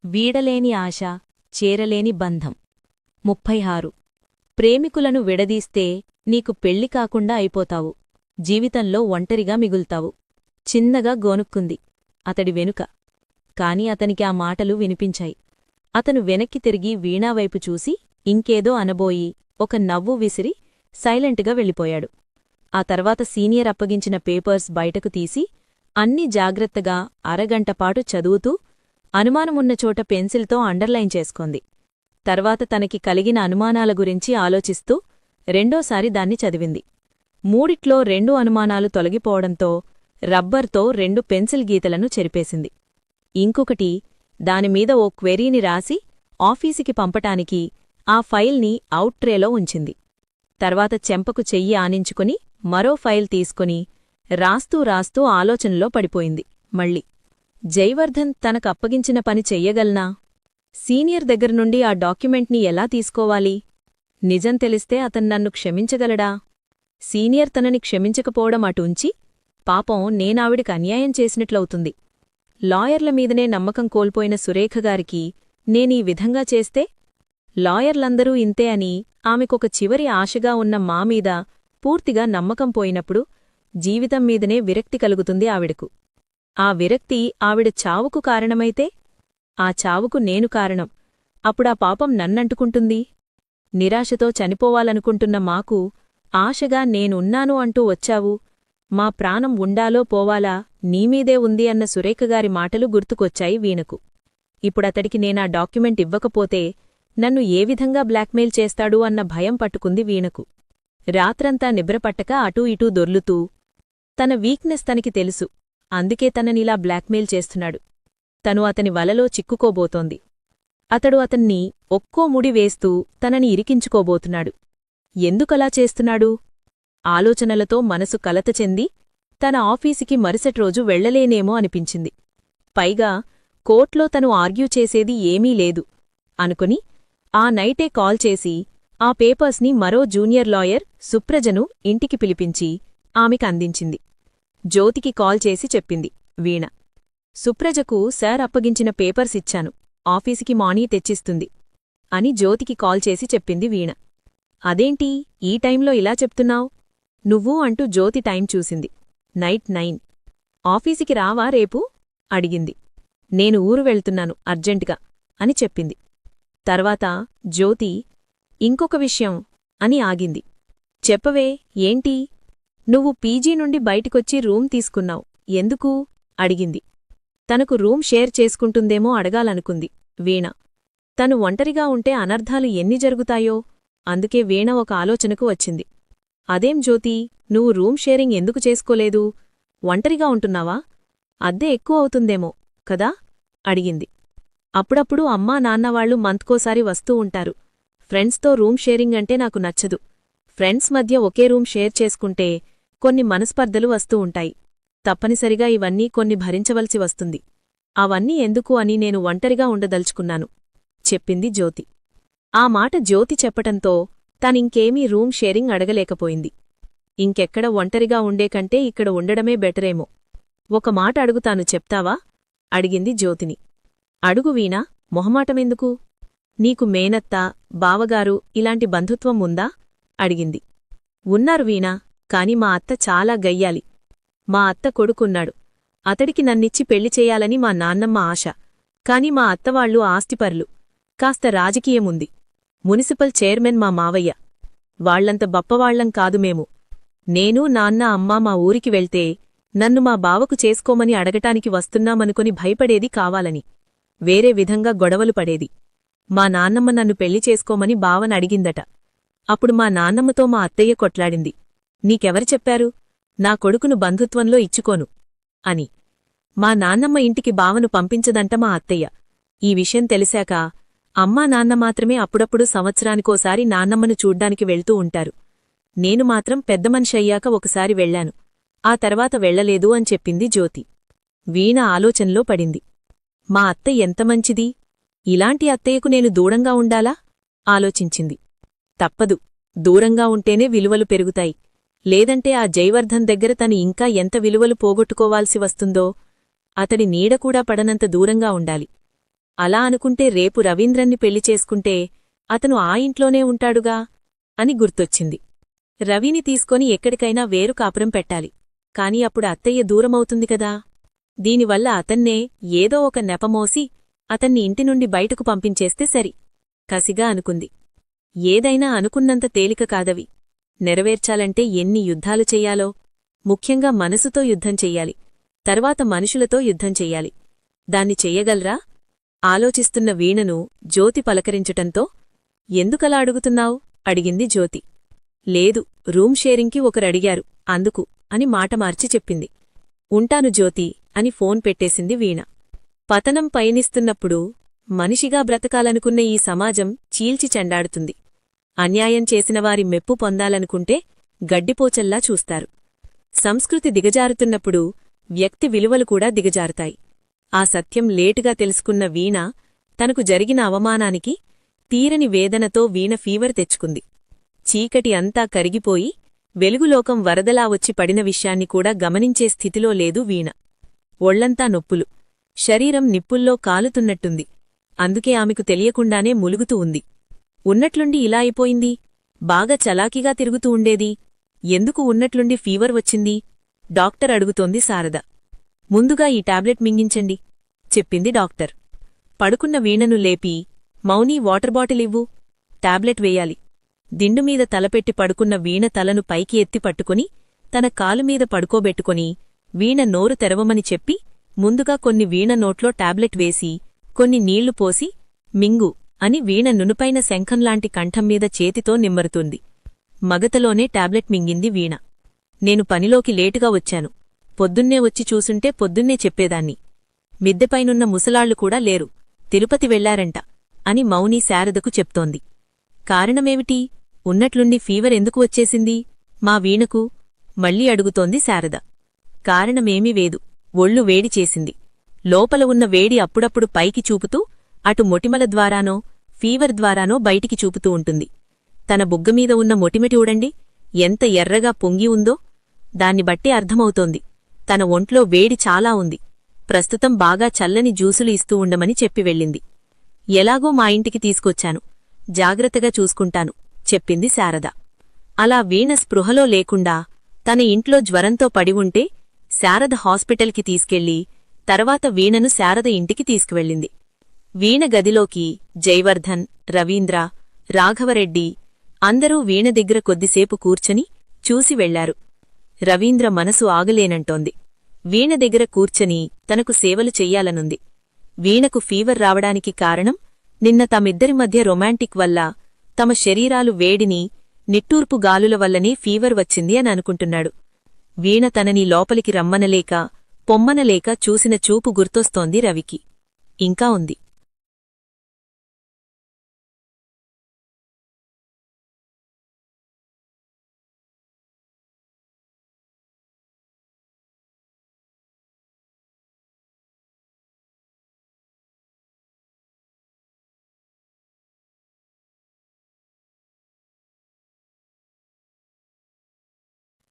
వీడలేని ఆశ చేరలేని బంధం 36 ప్రేమికులను విడదీస్తే నీకు పెళ్లి కాకుండా అయిపోతావు జీవితంలో ఒంటరిగా మిగుల్తావు చిన్నగా గోనుక్కుంది అతడి వెనుక కాని అతనికి ఆ మాటలు వినిపించాయి అతను వెనక్కి తిరిగి వీణావైపు చూసి ఇంకేదో అనబోయి ఒక నవ్వు విసిరి సైలెంటుగా వెళ్ళిపోయాడు ఆ తర్వాత సీనియర్ అప్పగించిన పేపర్స్ బయటకు తీసి అన్ని జాగ్రత్తగా అరగంటపాటు చదువుతూ అనుమానమున్న చోట పెన్సిల్తో అండర్లైన్ చేసుకొంది తర్వాత తనకి కలిగిన అనుమానాల గురించి ఆలోచిస్తూ రెండోసారి దాన్ని చదివింది మూడిట్లో 2 అనుమానాలు తొలగిపోవడంతో రబ్బర్తో 2 పెన్సిల్ గీతలను చెరిపేసింది ఇంకొకటి దానిమీద ఓ క్వెరీని రాసి ఆఫీసుకి పంపటానికి ఆ ఫైల్ని అవుట్ ట్రేలో ఉంచింది తర్వాత చెంపకు చెయ్యి ఆనించుకుని మరో ఫైల్ తీసుకుని రాస్తూ ఆలోచనలో పడిపోయింది మళ్ళీ జైవర్ధన్ తనకప్పగించిన పని చెయ్యగలనా సీనియర్ దగ్గరనుండి ఆ డాక్యుమెంట్ని ఎలా తీసుకోవాలి నిజం తెలిస్తే అతన్నన్ను క్షమించగలడా సీనియర్ తనని క్షమించకపోవడం అటుంచి పాపం నేనావిడికి అన్యాయం చేసినట్లవుతుంది లాయర్ల మీదనే నమ్మకం కోల్పోయిన సురేఖగారికి నేనీ విధంగా చేస్తే లాయర్లందరూ ఇంతే అని ఆమెకొక చివరి ఆశగా ఉన్న మామీద పూర్తిగా నమ్మకం పోయినప్పుడు జీవితం మీదనే విరక్తి కలుగుతుంది ఆవిడకు ఆ విరక్తి ఆవిడ చావుకు కారణమైతే ఆ చావుకు నేను కారణం అప్పుడా పాపం నన్నంటుకుంటుంది నిరాశతో చనిపోవాలనుకుంటున్న మాకు ఆశగా నేనున్నాను అంటూ వచ్చావు మా ప్రాణం ఉండాలో పోవాలా నీమీదే ఉంది అన్న సురేఖగారి మాటలు గుర్తుకొచ్చాయి వీణకు ఇప్పుడతడికి నేనా డాక్యుమెంట్ ఇవ్వకపోతే నన్ను ఏ విధంగా బ్లాక్మెయిల్ చేస్తాడు అన్న భయం పట్టుకుంది వీణకు రాత్రంతా నిద్రపట్టక అటూ ఇటూ దొర్లుతూ తన వీక్నెస్ తనకి తెలుసు అందుకే తననిలా బ్లాక్మెయిల్ చేస్తున్నాడు తను అతని వలలో చిక్కుకోబోతోంది అతడు అతన్ని ఒక్కో ముడి వేస్తూ తనని ఇరికించుకోబోతున్నాడు ఎందుకలా చేస్తున్నాడు ఆలోచనలతో మనసు కలత చెంది తన ఆఫీసుకి మరుసటి రోజు వెళ్లలేనేమో అనిపించింది పైగా కోర్ట్లో తను ఆర్గ్యూ చేసేది ఏమీ లేదు అనుకుని ఆ నైటే కాల్ చేసి ఆ పేపర్స్ని మరో జూనియర్ లాయర్ సుప్రజను ఇంటికి పిలిపించి ఆమెకందించింది జ్యోతికి కాల్ చేసి చెప్పింది వీణ సుప్రజకు సార్ అప్పగించిన పేపర్స్ ఇచ్చాను ఆఫీసుకి మానీ తెచ్చిస్తుంది అని జ్యోతికి కాల్ చేసి చెప్పింది వీణ అదేంటి ఈ టైంలో ఇలా చెప్తున్నావ్ నువ్వు అంటూ జ్యోతి టైం చూసింది నైట్ 9 ఆఫీసుకి రావా రేపు అడిగింది నేను ఊరు వెళ్తున్నాను అర్జెంటుగా అని చెప్పింది తర్వాత జ్యోతి ఇంకొక విషయం అని ఆగింది చెప్పవే ఏంటి నువ్వు పీజీ నుండి బయటికొచ్చి రూమ్ తీసుకున్నావ్ ఎందుకు అడిగింది తనకు రూమ్ షేర్ చేసుకుంటుందేమో అడగాలనుకుంది వీణ తను ఒంటరిగా ఉంటే అనర్థాలు ఎన్ని జరుగుతాయో అందుకే వీణ ఒక ఆలోచనకు వచ్చింది అదేం జ్యోతి నువ్వు రూమ్ షేరింగ్ ఎందుకు చేసుకోలేదు ఒంటరిగా ఉంటున్నావా అద్దె ఎక్కువ అవుతుందేమో కదా అడిగింది అప్పుడప్పుడు అమ్మా నాన్నవాళ్లు మంత్కోసారి వస్తూ ఉంటారు ఫ్రెండ్స్తో రూమ్ షేరింగ్ అంటే నాకు నచ్చదు ఫ్రెండ్స్ మధ్య ఒకే రూమ్ షేర్ చేసుకుంటే కొన్ని మనస్పర్ధలు వస్తూ ఉంటాయి తప్పనిసరిగా ఇవన్నీ కొన్ని భరించవలసి వస్తుంది అవన్నీ ఎందుకు అని నేను ఒంటరిగా ఉండదలుచుకున్నాను చెప్పింది జ్యోతి ఆ మాట జ్యోతి చెప్పటంతో తనింకేమీ రూమ్ షేరింగ్ అడగలేకపోయింది ఇంకెక్కడ ఒంటరిగా ఉండేకంటే ఇక్కడ ఉండడమే బెటరేమో ఒక మాట అడుగుతాను చెప్తావా అడిగింది జ్యోతిని అడుగు వీణా మొహమాటమెందుకు నీకు మేనత్త బావగారు ఇలాంటి బంధుత్వం ఉందా అడిగింది ఉన్నారు వీణా కాని మా అత్త చాలా గయ్యాలి మా అత్త కొడుకున్నాడు అతడికి నన్నిచ్చి పెళ్లి చేయాలని మా నాన్నమ్మ ఆశ కాని మా అత్తవాళ్లు ఆస్తిపరులు కాస్త రాజకీయముంది మునిసిపల్ చైర్మన్ మా మావయ్య వాళ్లంత బప్పవాళ్లం కాదు మేము నేను నాన్న అమ్మ మా ఊరికి వెళ్తే నన్ను మా బావకు చేసుకోమని అడగటానికి వస్తున్నామనుకొని భయపడేది కావాలని వేరే విధంగా గొడవలు పడేది మా నాన్నమ్మ నన్ను పెళ్లి చేసుకోమని బావన అడిగిందట అప్పుడు మా నాన్నమ్మతో మా అత్తయ్య కొట్లాడింది నీకెవరు చెప్పారు నా కొడుకును బంధుత్వంలో ఇచ్చుకోను అని మా నాన్నమ్మ ఇంటికి బావను పంపించదంట మా అత్తయ్య ఈ విషయం తెలిసాక అమ్మా నాన్న మాత్రమే అప్పుడప్పుడు సంవత్సరానికోసారి నాన్నమ్మను చూడ్డానికి వెళ్తూ ఉంటారు నేను మాత్రం పెద్దమనిషయ్యాక ఒకసారి వెళ్లాను ఆ తర్వాత వెళ్లలేదు అని చెప్పింది జ్యోతి వీణ ఆలోచనలో పడింది మా అత్త ఎంత మంచిది ఇలాంటి అత్తయ్యకు నేను దూరంగా ఉండాలా ఆలోచించింది తప్పదు దూరంగా ఉంటేనే విలువలు పెరుగుతాయి లేదంటే ఆ జైవర్ధన్ దగ్గర తను ఇంకా ఎంత విలువలు పోగొట్టుకోవాల్సి వస్తుందో అతడి నీడకూడా పడనంత దూరంగా ఉండాలి అలా అనుకుంటే రేపు రవీంద్రన్ని పెళ్లి చేసుకుంటే అతను ఆ ఇంట్లోనే ఉంటాడుగా అని గుర్తొచ్చింది. రవిని తీసుకొని ఎక్కడికైనా వేరు కాపురం పెట్టాలి. కాని అప్పుడు అత్తయ్య దూరమవుతుంది కదా. దీనివల్ల అతన్నే ఏదో ఒక నెపమోసి అతన్ని ఇంటి నుండి బయటకు పంపించేస్తే సరి కసిగా అనుకుంది. ఏదైనా అనుకున్నంత తేలిక కాదవి. నెరవేర్చాలంటే ఎన్ని యుద్ధాలు చెయ్యాలో. ముఖ్యంగా మనసుతో యుద్ధం చెయ్యాలి. తర్వాత మనుషులతో యుద్ధం చెయ్యాలి. దాన్ని చెయ్యగలరా? ఆలోచిస్తున్న వీణను జ్యోతి పలకరించటంతో ఎందుకలా అడుగుతున్నావు అడిగింది జ్యోతి. లేదు, రూమ్ షేరింగ్కి ఒకరడిగారు అందుకు అని మాట మార్చి చెప్పింది. ఉంటాను జ్యోతి అని ఫోన్ పెట్టేసింది వీణ. పతనం పయనిస్తున్నప్పుడు మనిషిగా బ్రతకాలనుకున్న ఈ సమాజం చీల్చి చెండాడుతుంది. అన్యాయం చేసినవారి మెప్పు పొందాలనుకుంటే గడ్డిపోచల్లా చూస్తారు. సంస్కృతి దిగజారుతున్నప్పుడు వ్యక్తి విలువలు కూడా దిగజారుతాయి. ఆ సత్యం లేటుగా తెలుసుకున్న వీణ తనకు జరిగిన అవమానానికి తీరని వేదనతో వీణ ఫీవర్ తెచ్చుకుంది. చీకటి అంతా కరిగిపోయి వెలుగులోకం వరదలా వచ్చి పడిన విషయాన్ని కూడా గమనించే స్థితిలో లేదు వీణ. ఒళ్లంతా నొప్పులు, శరీరం నిప్పుల్లో కాలుతున్నట్టుంది. అందుకే ఆమెకు తెలియకుండానే ములుగుతూ ఉంది. ఉన్నట్లుండి ఇలా అయిపోయింది. బాగా చలాకీగా తిరుగుతూ ఉండేది. ఎందుకు ఉన్నట్లుండి ఫీవర్ వచ్చింది? డాక్టర్ అడుగుతోంది శారద. ముందుగా ఈ టాబ్లెట్ మింగించండి చెప్పింది డాక్టర్. పడుకున్న వీణను లేపి, మౌనీ వాటర్ బాటిల్ ఇవ్వు, టాబ్లెట్ వేయాలి. దిండుమీద తలపెట్టి పడుకున్న వీణ తలను పైకి ఎత్తి పట్టుకుని తన కాలుమీద పడుకోబెట్టుకుని వీణ నోరు తెరవమని చెప్పి ముందుగా కొన్ని వీణ నోట్లో టాబ్లెట్ వేసి కొన్ని నీళ్లు పోసి మింగు అని వీణ నునుపైన శంఖంలాంటి కంఠంమీద చేతితో నిమ్మరుతుంది. మగతలోనే టాబ్లెట్ మింగింది వీణ. నేను పనిలోకి లేటుగా వచ్చాను. పొద్దున్నే వచ్చి చూసుంటే పొద్దున్నే చెప్పేదాన్ని. మిద్దెపైనున్న ముసలాళ్లు కూడా లేరు, తిరుపతి వెళ్లారంట అని మౌని శారదకు చెప్తోంది. కారణమేమిటి? ఉన్నట్లుండి ఫీవర్ ఎందుకు వచ్చేసింది మా వీణకు? మళ్లీ అడుగుతోంది శారద. కారణమేమీ వేదు, ఒళ్ళు వేడి చేసింది. లోపల ఉన్న వేడి అప్పుడప్పుడు పైకి చూపుతూ అటు మొటిమల ద్వారానో ఫీవర్ ద్వారానో బయటికి చూపుతూ ఉంటుంది. తన బుగ్గమీద ఉన్న మొటిమెటి ఊడండి ఎంత ఎర్రగా పొంగి ఉందో. దాన్ని బట్టే అర్థమవుతోంది తన ఒంట్లో వేడి చాలా ఉంది. ప్రస్తుతం బాగా చల్లని జ్యూసులు ఇస్తూ ఉండమని చెప్పి వెళ్ళింది. ఎలాగో మా ఇంటికి తీసుకొచ్చాను, జాగ్రత్తగా చూసుకుంటాను చెప్పింది శారద. అలా వీణ స్పృహలో లేకుండా తన ఇంట్లో జ్వరంతో పడి ఉంటే శారద హాస్పిటల్కి తీసుకెళ్లి తర్వాత వీణను శారద ఇంటికి తీసుకువెళ్ళింది. వీణ గదిలోకి జైవర్ధన్, రవీంద్ర, రాఘవరెడ్డి అందరూ వీణ దగ్గర కొద్దిసేపు కూర్చొని చూసి వెళ్లారు. రవీంద్ర మనసు ఆగలేనంటోంది. వీణ దగ్గర కూర్చొని తనకు సేవలు చెయ్యాలనుంది. వీణకు ఫీవర్ రావడానికి కారణం నిన్న తమిద్దరి మధ్య రొమాంటిక్ వల్ల తమ శరీరాలు వేడిని నిట్టూర్పు గాలుల వల్లనే ఫీవర్ వచ్చింది అని అనుకుంటున్నాడు. వీణ తనని లోపలికి రమ్మనలేక పొమ్మనలేక చూసిన చూపు గుర్తొస్తోంది రవికి. ఇంకా ఉంది.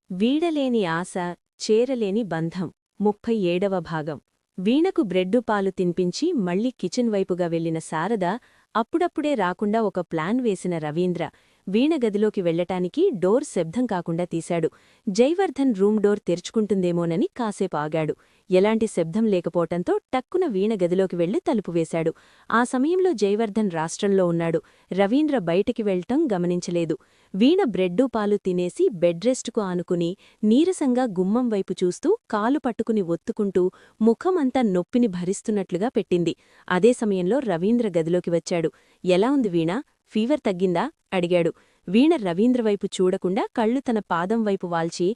వీడలేని ఆశ, చేరలేని బంధం 37వ భాగం. వీణకు బ్రెడ్డు పాలు తినిపించి మళ్లీ కిచెన్ వైపుగా వెళ్లిన శారద అప్పుడప్పుడే రాకుండా ఒక ప్లాన్ వేసిన రవీంద్ర వీణ గదిలోకి వెళ్లటానికి డోర్ శబ్దం కాకుండా తీశాడు. జైవర్ధన్ రూమ్ డోర్ తెరుచుకుంటుందేమోనని కాసేపు ఆగాడు. ఎలాంటి శబ్దం లేకపోవటంతో టక్కున వీణ గదిలోకి వెళ్లి తలుపు వేశాడు. ఆ సమయంలో జైవర్ధన్ రాష్ట్రంలో ఉన్నాడు. రవీంద్ర బయటికి వెళ్లటం గమనించలేదు. వీణ బ్రెడ్డు పాలు తినేసి బెడ్ రెస్టుకు ఆనుకుని నీరసంగా గుమ్మం వైపు చూస్తూ కాలు పట్టుకుని ఒత్తుకుంటూ ముఖమంతా నొప్పిని భరిస్తున్నట్లుగా పెట్టింది. అదే సమయంలో రవీంద్ర గదిలోకి వచ్చాడు. ఎలా ఉంది వీణ? ఫీవర్ తగ్గిందా? అడిగాడు. వీణ రవీంద్రవైపు చూడకుండా కళ్ళు తన పాదం వైపు వాల్చి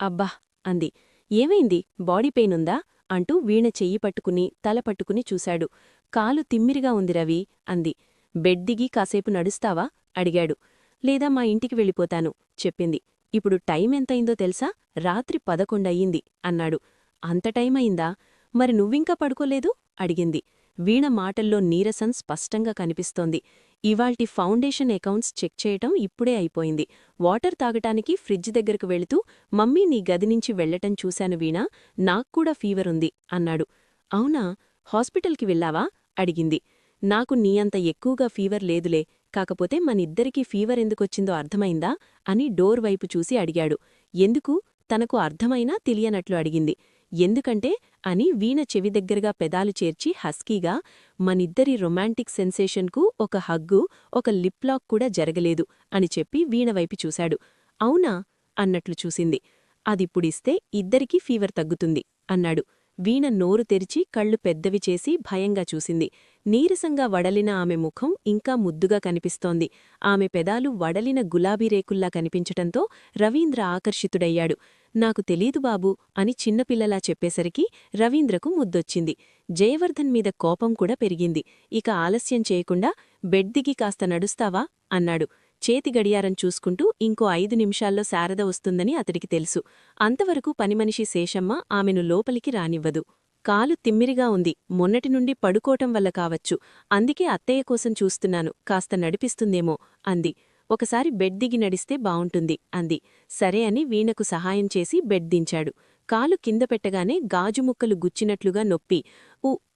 అబ్బా అంది. ఏమైంది? బాడీ పెయినుందా? అంటూ వీణ చెయ్యి పట్టుకుని తల పట్టుకుని చూశాడు. కాలు తిమ్మిరిగా ఉంది రవి అంది. బెడ్ దిగి కాసేపు నడుస్తావా? అడిగాడు. లేదా మా ఇంటికి వెళ్ళిపోతాను చెప్పింది. ఇప్పుడు టైం ఎంతయిందో తెలుసా? రాత్రి 11 అయ్యింది అన్నాడు. అంత టైమయిందా? మరి నువ్వింకా పడుకోలేదు? అడిగింది. వీణ మాటల్లో నీరసం స్పష్టంగా కనిపిస్తోంది. ఇవాల్టి ఫౌండేషన్ అకౌంట్స్ చెక్ చేయటం ఇప్పుడే అయిపోయింది. వాటర్ తాగటానికి ఫ్రిడ్జ్ దగ్గరకు వెళుతూ మమ్మీ నీ గదినుంచి వెళ్లటం చూశాను వీణా, నాక్కూడా ఫీవరుంది అన్నాడు. అవునా? హాస్పిటల్కి వెళ్ళావా? అడిగింది. నాకు నీయంత ఎక్కువగా ఫీవర్ లేదులే, కాకపోతే మనిద్దరికీ ఫీవర్ ఎందుకొచ్చిందో అర్థమైందా అని డోర్ వైపు చూసి అడిగాడు. ఎందుకు? తనకు అర్థమైనా తెలియనట్లు అడిగింది. ఎందుకంటే అని వీణ చెవి దగ్గరగా పెదాలు చేర్చి హస్కీగా, మనిద్దరి రొమాంటిక్ సెన్సేషన్కు ఒక హగ్గు, ఒక లిప్లాక్ కూడా జరగలేదు అని చెప్పి వీణవైపు చూశాడు. అవునా అన్నట్లు చూసింది. అదిప్పుడిస్తే ఇద్దరికీ ఫీవర్ తగ్గుతుంది అన్నాడు. వీణ నోరు తెరిచి కళ్ళు పెద్దవి చేసి భయంగా చూసింది. నీరసంగా వడలిన ఆమె ముఖం ఇంకా ముద్దుగా కనిపిస్తోంది. ఆమె పెదాలు వడలిన గులాబీ రేకుల్లా కనిపించటంతో రవీంద్ర ఆకర్షితుడయ్యాడు. నాకు తెలీదు బాబూ అని చిన్నపిల్లలా చెప్పేసరికి రవీంద్రకు ముద్దొచ్చింది. జయవర్ధన్ మీద కోపం కూడా పెరిగింది. ఇక ఆలస్యం చేయకుండా బెడ్ దిగి కాస్త నడుస్తావా అన్నాడు. చేతి గడియారం చూసుకుంటూ ఇంకో 5 నిమిషాల్లో శారద వస్తుందని అతడికి తెలుసు. అంతవరకు పనిమనిషి శేషమ్మ ఆమెను లోపలికి రానివ్వదు. కాలు తిమ్మిరిగా ఉంది, మొన్నటి నుండి పడుకోవటం వల్ల కావచ్చు, అందుకే అత్తయ్య కోసం చూస్తున్నాను, కాస్త నడిపిస్తుందేమో అంది. ఒకసారి బెడ్ దిగి నడిస్తే బావుంటుంది అంది. సరే అని వీణకు సహాయం చేసి బెడ్ దించాడు. కాలు కింద పెట్టగానే గాజుముక్కలు గుచ్చినట్లుగా నొప్పి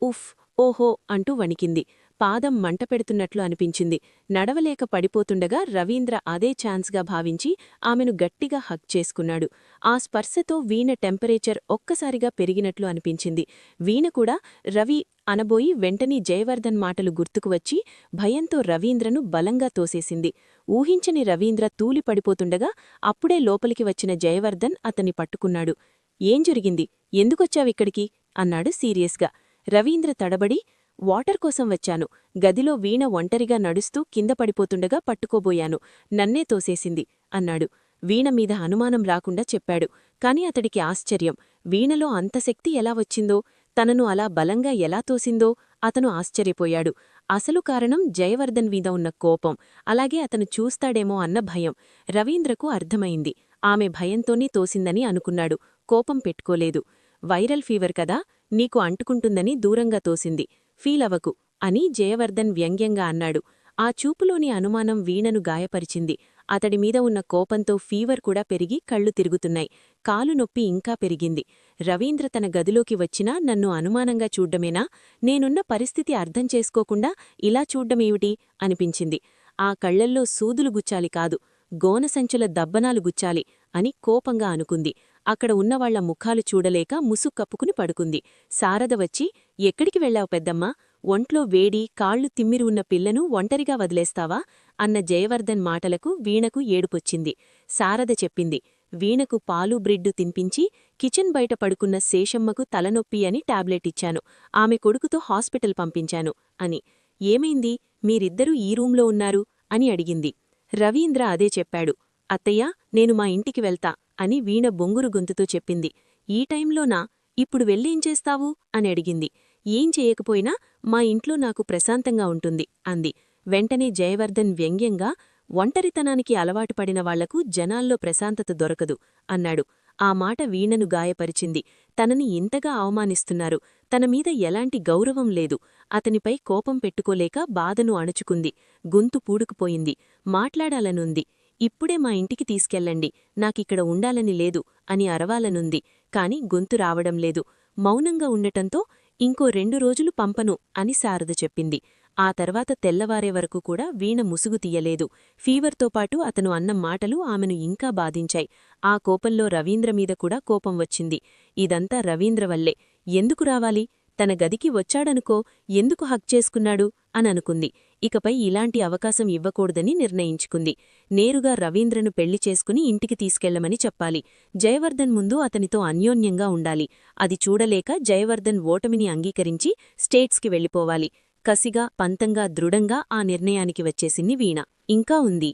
ఉఫ్ ఓహో అంటూ వణికింది. పాదం మంటపెడుతున్నట్లు అనిపించింది. నడవలేక పడిపోతుండగా రవీంద్ర అదే ఛాన్స్గా భావించి ఆమెను గట్టిగా హగ్ చేసుకున్నాడు. ఆ స్పర్శతో వీణ టెంపరేచర్ ఒక్కసారిగా పెరిగినట్లు అనిపించింది. వీణ కూడా రవి అనబోయి వెంటనే జయవర్ధన్ మాటలు గుర్తుకు వచ్చి భయంతో రవీంద్రను బలంగా తోసేసింది. ఊహించని రవీంద్ర తూలి పడిపోతుండగా అప్పుడే లోపలికి వచ్చిన జయవర్ధన్ అతన్ని పట్టుకున్నాడు. ఏం జరిగింది? ఎందుకొచ్చావిక్కడికి అన్నాడు సీరియస్గా. రవీంద్ర తడబడి, వాటర్ కోసం వచ్చాను. గదిలో వీణ ఒంటరిగా నడుస్తూ కింద పడిపోతుండగా పట్టుకోబోయాను. నన్నే తోసేసింది అన్నాడు. వీణ మీద అనుమానం రాకుండా చెప్పాడు. కాని అతడికి ఆశ్చర్యం. వీణలో అంత శక్తి ఎలా వచ్చిందో, తనను అలా బలంగా ఎలా తోసిందో అతను ఆశ్చర్యపోయాడు. అసలు కారణం జయవర్ధన్ మీద ఉన్న కోపం, అలాగే అతను చూస్తాడేమో అన్న భయం. రవీంద్రకు అర్థమైంది. ఆమె భయంతోనే తోసిందని అనుకున్నాడు. కోపం పెట్టుకోలేదు. వైరల్ ఫీవర్ కదా, నీకు అంటుకుంటుందని దూరంగా తోసింది, ఫీలవకు అని జయవర్ధన్ వ్యంగ్యంగా అన్నాడు. ఆ చూపులోని అనుమానం వీణను గాయపరిచింది. అతడిమీద ఉన్న కోపంతో ఫీవర్ కూడా పెరిగి కళ్ళు తిరుగుతున్నాయి. కాలు నొప్పి ఇంకా పెరిగింది. రవీంద్ర తన గదిలోకి వచ్చినా నన్ను అనుమానంగా చూడ్డమేనా? నేనున్న పరిస్థితి అర్థం చేసుకోకుండా ఇలా చూడ్డమేమిటి అనిపించింది. ఆ కళ్లల్లో సూదులు గుచ్చాలి కాదు, గోనసంచుల దబ్బనాలు గుచ్చాలి అని కోపంగా అనుకుంది. అక్కడ ఉన్నవాళ్ల ముఖాలు చూడలేక ముసుక్కప్పుకుని పడుకుంది. శారద వచ్చి, ఎక్కడికి వెళ్లావు పెద్దమ్మా? ఒంట్లో వేడి, కాళ్లు తిమ్మిరి ఉన్న పిల్లను ఒంటరిగా వదిలేస్తావా అన్న జయవర్ధన్ మాటలకు వీణకు ఏడుపొచ్చింది. శారద చెప్పింది, వీణకు పాలు బ్రెడ్డు తినిపించి కిచెన్ బయట పడుకున్న శేషమ్మకు తలనొప్పి అని టాబ్లెట్ ఇచ్చాను. ఆమె కొడుకుతో హాస్పిటల్ పంపించాను అని. ఏమైంది? మీరిద్దరూ ఈ రూంలో ఉన్నారు అని అడిగింది. రవీంద్ర అదే చెప్పాడు. అత్తయ్యా, నేను మా ఇంటికి వెళ్తా అని వీణ బొంగురు గొంతుతో చెప్పింది. ఈ టైంలోనా? ఇప్పుడు వెళ్ళేం చేస్తావు అని అడిగింది. ఏం చేయకపోయినా మా ఇంట్లో నాకు ప్రశాంతంగా ఉంటుంది అంది. వెంటనే జయవర్ధన్ వ్యంగ్యంగా, ఒంటరితనానికి అలవాటు పడిన వాళ్లకు జనాల్లో ప్రశాంతత దొరకదు అన్నాడు. ఆ మాట వీణను గాయపరిచింది. తనని ఇంతగా అవమానిస్తున్నారు, తనమీద ఎలాంటి గౌరవం లేదు. అతనిపై కోపం పెట్టుకోలేక బాధను అణుచుకుంది. గొంతు పూడుకుపోయింది. మాట్లాడాలనుంది. ఇప్పుడే మా ఇంటికి తీసుకెళ్ళండి, నాకిక్కడ ఉండాలని లేదు అని అరవాలనుంది. కాని గొంతు రావడం లేదు. మౌనంగా ఉండటంతో ఇంకో 2 రోజులు పంపను అని శారద చెప్పింది. ఆ తర్వాత తెల్లవారే వరకు కూడా వీణ ముసుగు తీయలేదు. ఫీవర్తో పాటు అతను అన్న మాటలు ఆమెను ఇంకా బాధించాయి. ఆ కోపంలో రవీంద్రమీద కూడా కోపం వచ్చింది. ఇదంతా రవీంద్ర వల్లే. ఎందుకు రావాలి? తన గదికి వచ్చాడనుకో, ఎందుకు హక్ చేసుకున్నాడు అననుకుంది. ఇకపై ఇలాంటి అవకాశం ఇవ్వకూడదని నిర్ణయించుకుంది. నేరుగా రవీంద్రను పెళ్లి చేసుకుని ఇంటికి తీసుకెళ్లమని చెప్పాలి. జయవర్ధన్ ముందు అతనితో అన్యోన్యంగా ఉండాలి. అది చూడలేక జయవర్ధన్ ఓటమిని అంగీకరించి స్టేట్స్కి వెళ్ళిపోవాలి. కసిగా, పంతంగా, దృఢంగా ఆ నిర్ణయానికి వచ్చేసింది వీణ. ఇంకా ఉంది.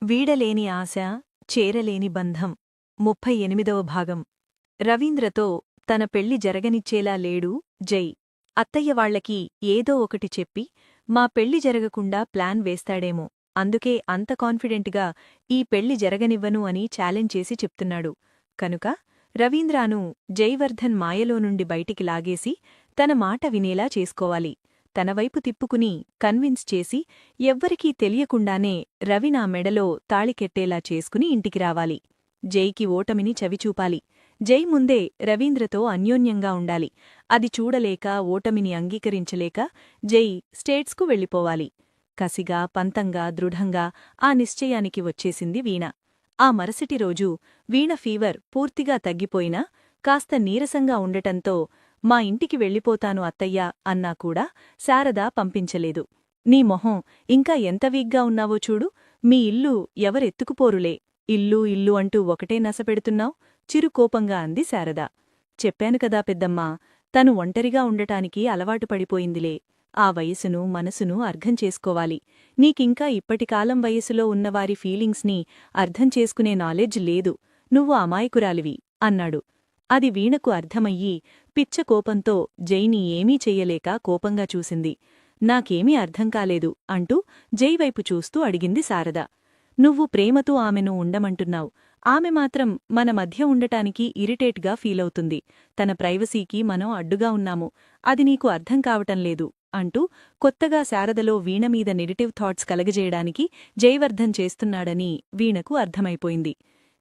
వీడలేని ఆశ, చేరలేని బంధం. 38వ భాగం. రవీంద్రతో తన పెళ్లి జరగనిచ్చేలా లేడు జై. అత్తయ్యవాళ్లకి ఏదో ఒకటి చెప్పి మా పెళ్లి జరగకుండా ప్లాన్ వేస్తాడేమో, అందుకే అంత కాన్ఫిడెంట్గా ఈ పెళ్లి జరగనివ్వను అని ఛాలెంజ్ చేసి చెప్తున్నాడు. కనుక రవీంద్రాను జైవర్ధన్ మాయలో నుండి బయటికి లాగేసి తన మాట వినేలా చేసుకోవాలి. తనవైపు తిప్పుకుని కన్విన్స్ చేసి ఎవ్వరికీ తెలియకుండానే రవి నా మెడలో తాళికెట్టేలా చేసుకుని ఇంటికి రావాలి. జైకి ఓటమిని చవిచూపాలి. జై ముందే రవీంద్రతో అన్యోన్యంగా ఉండాలి. అది చూడలేక ఓటమిని అంగీకరించలేక జై స్టేట్స్కు వెళ్ళిపోవాలి. కసిగా పంతంగా దృఢంగా ఆ నిశ్చయానికి వచ్చేసింది వీణ. ఆ మరుసటి రోజు వీణ ఫీవర్ పూర్తిగా తగ్గిపోయినా కాస్త నీరసంగా ఉండటంతో మా ఇంటికి వెళ్ళిపోతాను అత్తయ్యా అన్నా కూడా శారద పంపించలేదు. నీ మొహం ఇంకా ఎంత వీక్గా ఉన్నావో చూడు, మీ ఇల్లు ఎవరెత్తుకుపోరులే, ఇల్లు ఇల్లు అంటూ ఒకటే నసపెడుతున్నావ్ చిరుకోపంగా అంది శారద. చెప్పాను కదా పెద్దమ్మా, తను ఒంటరిగా ఉండటానికి అలవాటు పడిపోయిందిలే. ఆ వయసును మనసును అర్థం చేసుకోవాలి. నీకింకా ఇప్పటికాలం వయసులో ఉన్నవారి ఫీలింగ్స్ని అర్థం చేసుకునే నాలెడ్జ్ లేదు. నువ్వు అమాయకురాలివి అన్నాడు. అది వీణకు అర్థమయ్యి పిచ్చ కోపంతో జైని ఏమీ చెయ్యలేక కోపంగా చూసింది. నాకేమీ అర్థం కాలేదు అంటూ జైవైపు చూస్తూ అడిగింది శారద. నువ్వు ప్రేమతో ఆమెను ఉండమంటున్నావు, ఆమె మాత్రం మన మధ్య ఉండటానికి ఇరిటేట్గా ఫీలవుతుంది. తన ప్రైవసీకి మనం అడ్డుగా ఉన్నాము, అది నీకు అర్థం కావటంలేదు అంటూ కొత్తగా శారదలో వీణమీద నెగటివ్ థాట్స్ కలగజేయడానికి జైవర్ధన్ చేస్తున్నాడని వీణకు అర్థమైపోయింది.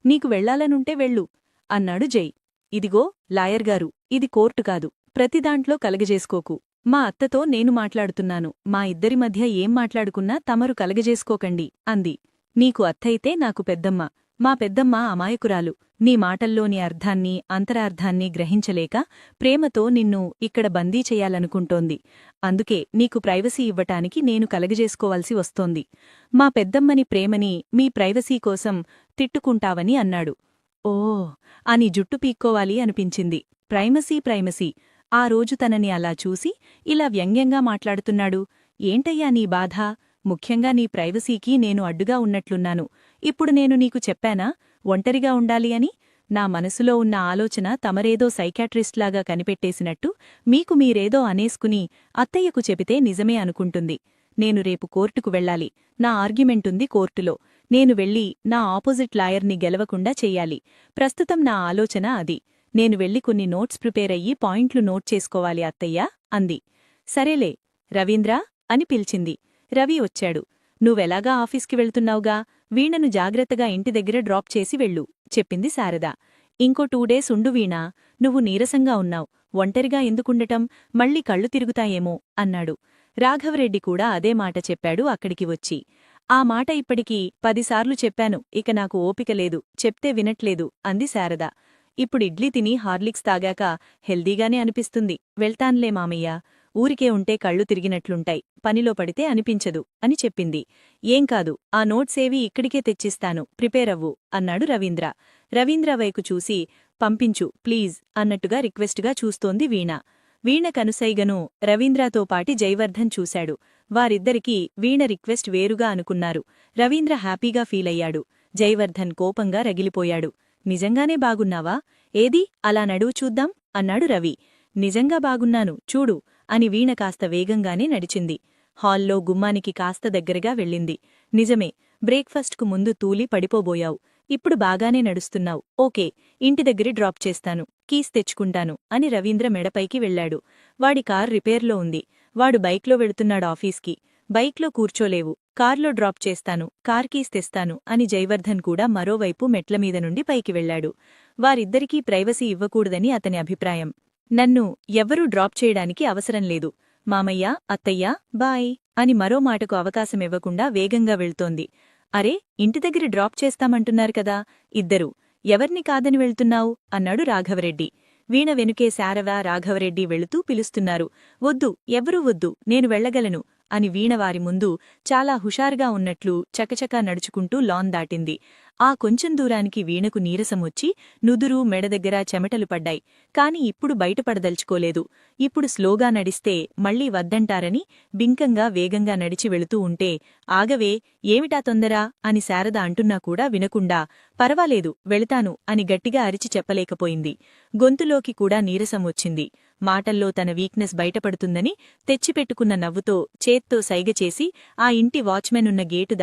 నీకు వెళ్లాలనుంటే వెళ్ళు అన్నాడు జై. ఇదిగో లాయర్గారు, ఇది కోర్టు కాదు, ప్రతిదాంట్లో కలగజేసుకోకు. మా అత్తతో నేను మాట్లాడుతున్నాను, మా ఇద్దరి మధ్య ఏం మాట్లాడుకున్నా తమరు కలగజేసుకోకండి అంది. నీకు అత్తయితే నాకు పెద్దమ్మ, మా పెద్దమ్మ అమాయకురాలు. నీ మాటల్లోని అర్థాన్ని అంతరార్థాన్ని గ్రహించలేక ప్రేమతో నిన్ను ఇక్కడ బందీ చెయ్యాలనుకుంటోంది. అందుకే నీకు ప్రైవసీ ఇవ్వటానికి నేను కలగజేసుకోవాల్సి వస్తోంది. మా పెద్దమ్మని ప్రేమని మీ ప్రైవసీ కోసం తిట్టుకుంటావని అన్నాడు. ఓ అని జుట్టు పీక్కోవాలి అనిపించింది. ప్రైమసీ. ఆ రోజు తనని అలా చూసి ఇలా వ్యంగ్యంగా మాట్లాడుతున్నాడు. ఏంటయ్యా నీ బాధ? ముఖ్యంగా నీ ప్రైవసీకి నేను అడ్డుగా ఉన్నట్లున్నాను. ఇప్పుడు నేను నీకు చెప్పానా ఒంటరిగా ఉండాలి అని? నా మనసులో ఉన్న ఆలోచన తమరేదో సైకాట్రిస్ట్లాగా కనిపెట్టేసినట్టు మీకు మీరేదో అనేసుకుని అత్తయ్యకు చెబితే నిజమే అనుకుంటుంది. నేను రేపు కోర్టుకు వెళ్ళాలి. నా ఆర్గ్యుమెంటుంది కోర్టులో. నేను వెళ్ళి నా ఆపోజిట్ లాయర్ని గెలవకుండా చెయ్యాలి. ప్రస్తుతం నా ఆలోచన అది. నేను వెళ్ళి కొన్ని నోట్స్ ప్రిపేర్ అయ్యి పాయింట్లు నోట్ చేసుకోవాలి అత్తయ్యా అంది. సరేలే రవీంద్రా అని పిలిచింది. రవి వచ్చాడు. నువ్వెలాగా ఆఫీస్కి వెళ్తున్నావుగా, వీణను జాగ్రత్తగా ఇంటి దగ్గర డ్రాప్ చేసి వెళ్ళు చెప్పింది శారద. ఇంకో 2 డేస్ ఉండు వీణా, నువ్వు నీరసంగా ఉన్నావు, ఒంటరిగా ఎందుకుండటం, మళ్ళీ కళ్ళు తిరుగుతాయేమో అన్నాడు. రాఘవరెడ్డి కూడా అదే మాట చెప్పాడు అక్కడికి వచ్చి. ఆ మాట ఇప్పటికీ 10 సార్లు చెప్పాను, ఇక నాకు ఓపిక లేదు, చెప్తే వినట్లేదు అంది శారద. ఇప్పుడు ఇడ్లీ తిని హార్లిక్స్ తాగాక హెల్దీగానే అనిపిస్తుంది. వెళ్తాన్లే మామయ్య, ఊరికే ఉంటే కళ్ళు తిరిగినట్లుంటాయి, పనిలో పడితే అనిపించదు అని చెప్పింది. ఏం కాదు, ఆ నోట్సేవి ఇక్కడికే తెచ్చిస్తాను, ప్రిపేరవ్వు అన్నాడు రవీంద్ర. రవీంద్ర వైపు చూసి పంపించు ప్లీజ్ అన్నట్టుగా రిక్వెస్టుగా చూస్తోంది వీణ. వీణ కనుసైగను రవీంద్రతో పాటి జైవర్ధన్ చూశాడు. వారిద్దరికీ వీణ రిక్వెస్ట్ వేరుగా అనుకున్నారు. రవీంద్ర హ్యాపీగా ఫీలయ్యాడు. జైవర్ధన్ కోపంగా రగిలిపోయాడు. నిజంగానే బాగున్నావా? ఏది అలా నడువు చూద్దాం అన్నాడు రవి. నిజంగా బాగున్నాను చూడు అని వీణ కాస్త వేగంగానే నడిచింది. హాల్లో గుమ్మానికి కాస్త దగ్గరగా వెళ్ళింది. నిజమే, బ్రేక్ఫాస్ట్కు ముందు తూలి పడిపోబోయావు, ఇప్పుడు బాగానే నడుస్తున్నావు. ఓకే, ఇంటి దగ్గర డ్రాప్ చేస్తాను, కీస్ తెచ్చుకుంటాను అని రవీంద్ర మెడపైకి వెళ్లాడు. వాడి కార్ రిపేర్లో ఉంది. వాడు బైక్లో వెళుతున్నాడు ఆఫీస్కి. బైక్లో కూర్చోలేవు, కార్లో డ్రాప్ చేస్తాను, కార్ కీస్ తెస్తాను అని జైవర్ధన్ కూడా మరోవైపు మెట్లమీద నుండి పైకి వెళ్లాడు. వారిద్దరికీ ప్రైవసీ ఇవ్వకూడదని అతని అభిప్రాయం. నన్ను ఎవ్వరూ డ్రాప్ చేయడానికి అవసరం లేదు. మామయ్య, అత్తయ్యా, బాయ్ అని మరో మాటకు అవకాశమివ్వకుండా వేగంగా వెళ్తోంది. అరే, ఇంటి దగ్గర డ్రాప్ చేస్తామంటున్నారు కదా ఇద్దరు, ఎవర్ని కాదని వెళ్తున్నావు అన్నాడు రాఘవరెడ్డి. వీణ వెనుకే శారద రాఘవరెడ్డి వెళుతూ పిలుస్తున్నారు. వద్దు, ఎవ్వరూ వద్దు, నేను వెళ్లగలను అని వీణ వారి ముందు చాలా హుషారుగా ఉన్నట్లు చకచకా నడుచుకుంటూ లాన్ దాటింది. ఆ కొంచెం దూరానికి వీణకు నీరసమొచ్చి నుదురు మెడదగ్గర చెమటలు పడ్డాయి. కాని ఇప్పుడు బయటపడదలుచుకోలేదు. ఇప్పుడు స్లోగా నడిస్తే మళ్లీ వద్దంటారని బింకంగా వేగంగా నడిచి వెళుతూ ఉంటే, ఆగవే, ఏమిటా తొందరా అని శారద అంటున్నా కూడా వినకుండా పర్వాలేదు వెళతాను అని గట్టిగా అరిచి చెప్పలేకపోయింది. గొంతులోకి కూడా నీరసం వచ్చింది. మాటల్లో తన వీక్నెస్ బయటపడుతుందని తెచ్చిపెట్టుకున్న నవ్వుతో చేత్తో సైగచేసి ఆ ఇంటి వాచ్మెన్ గేటు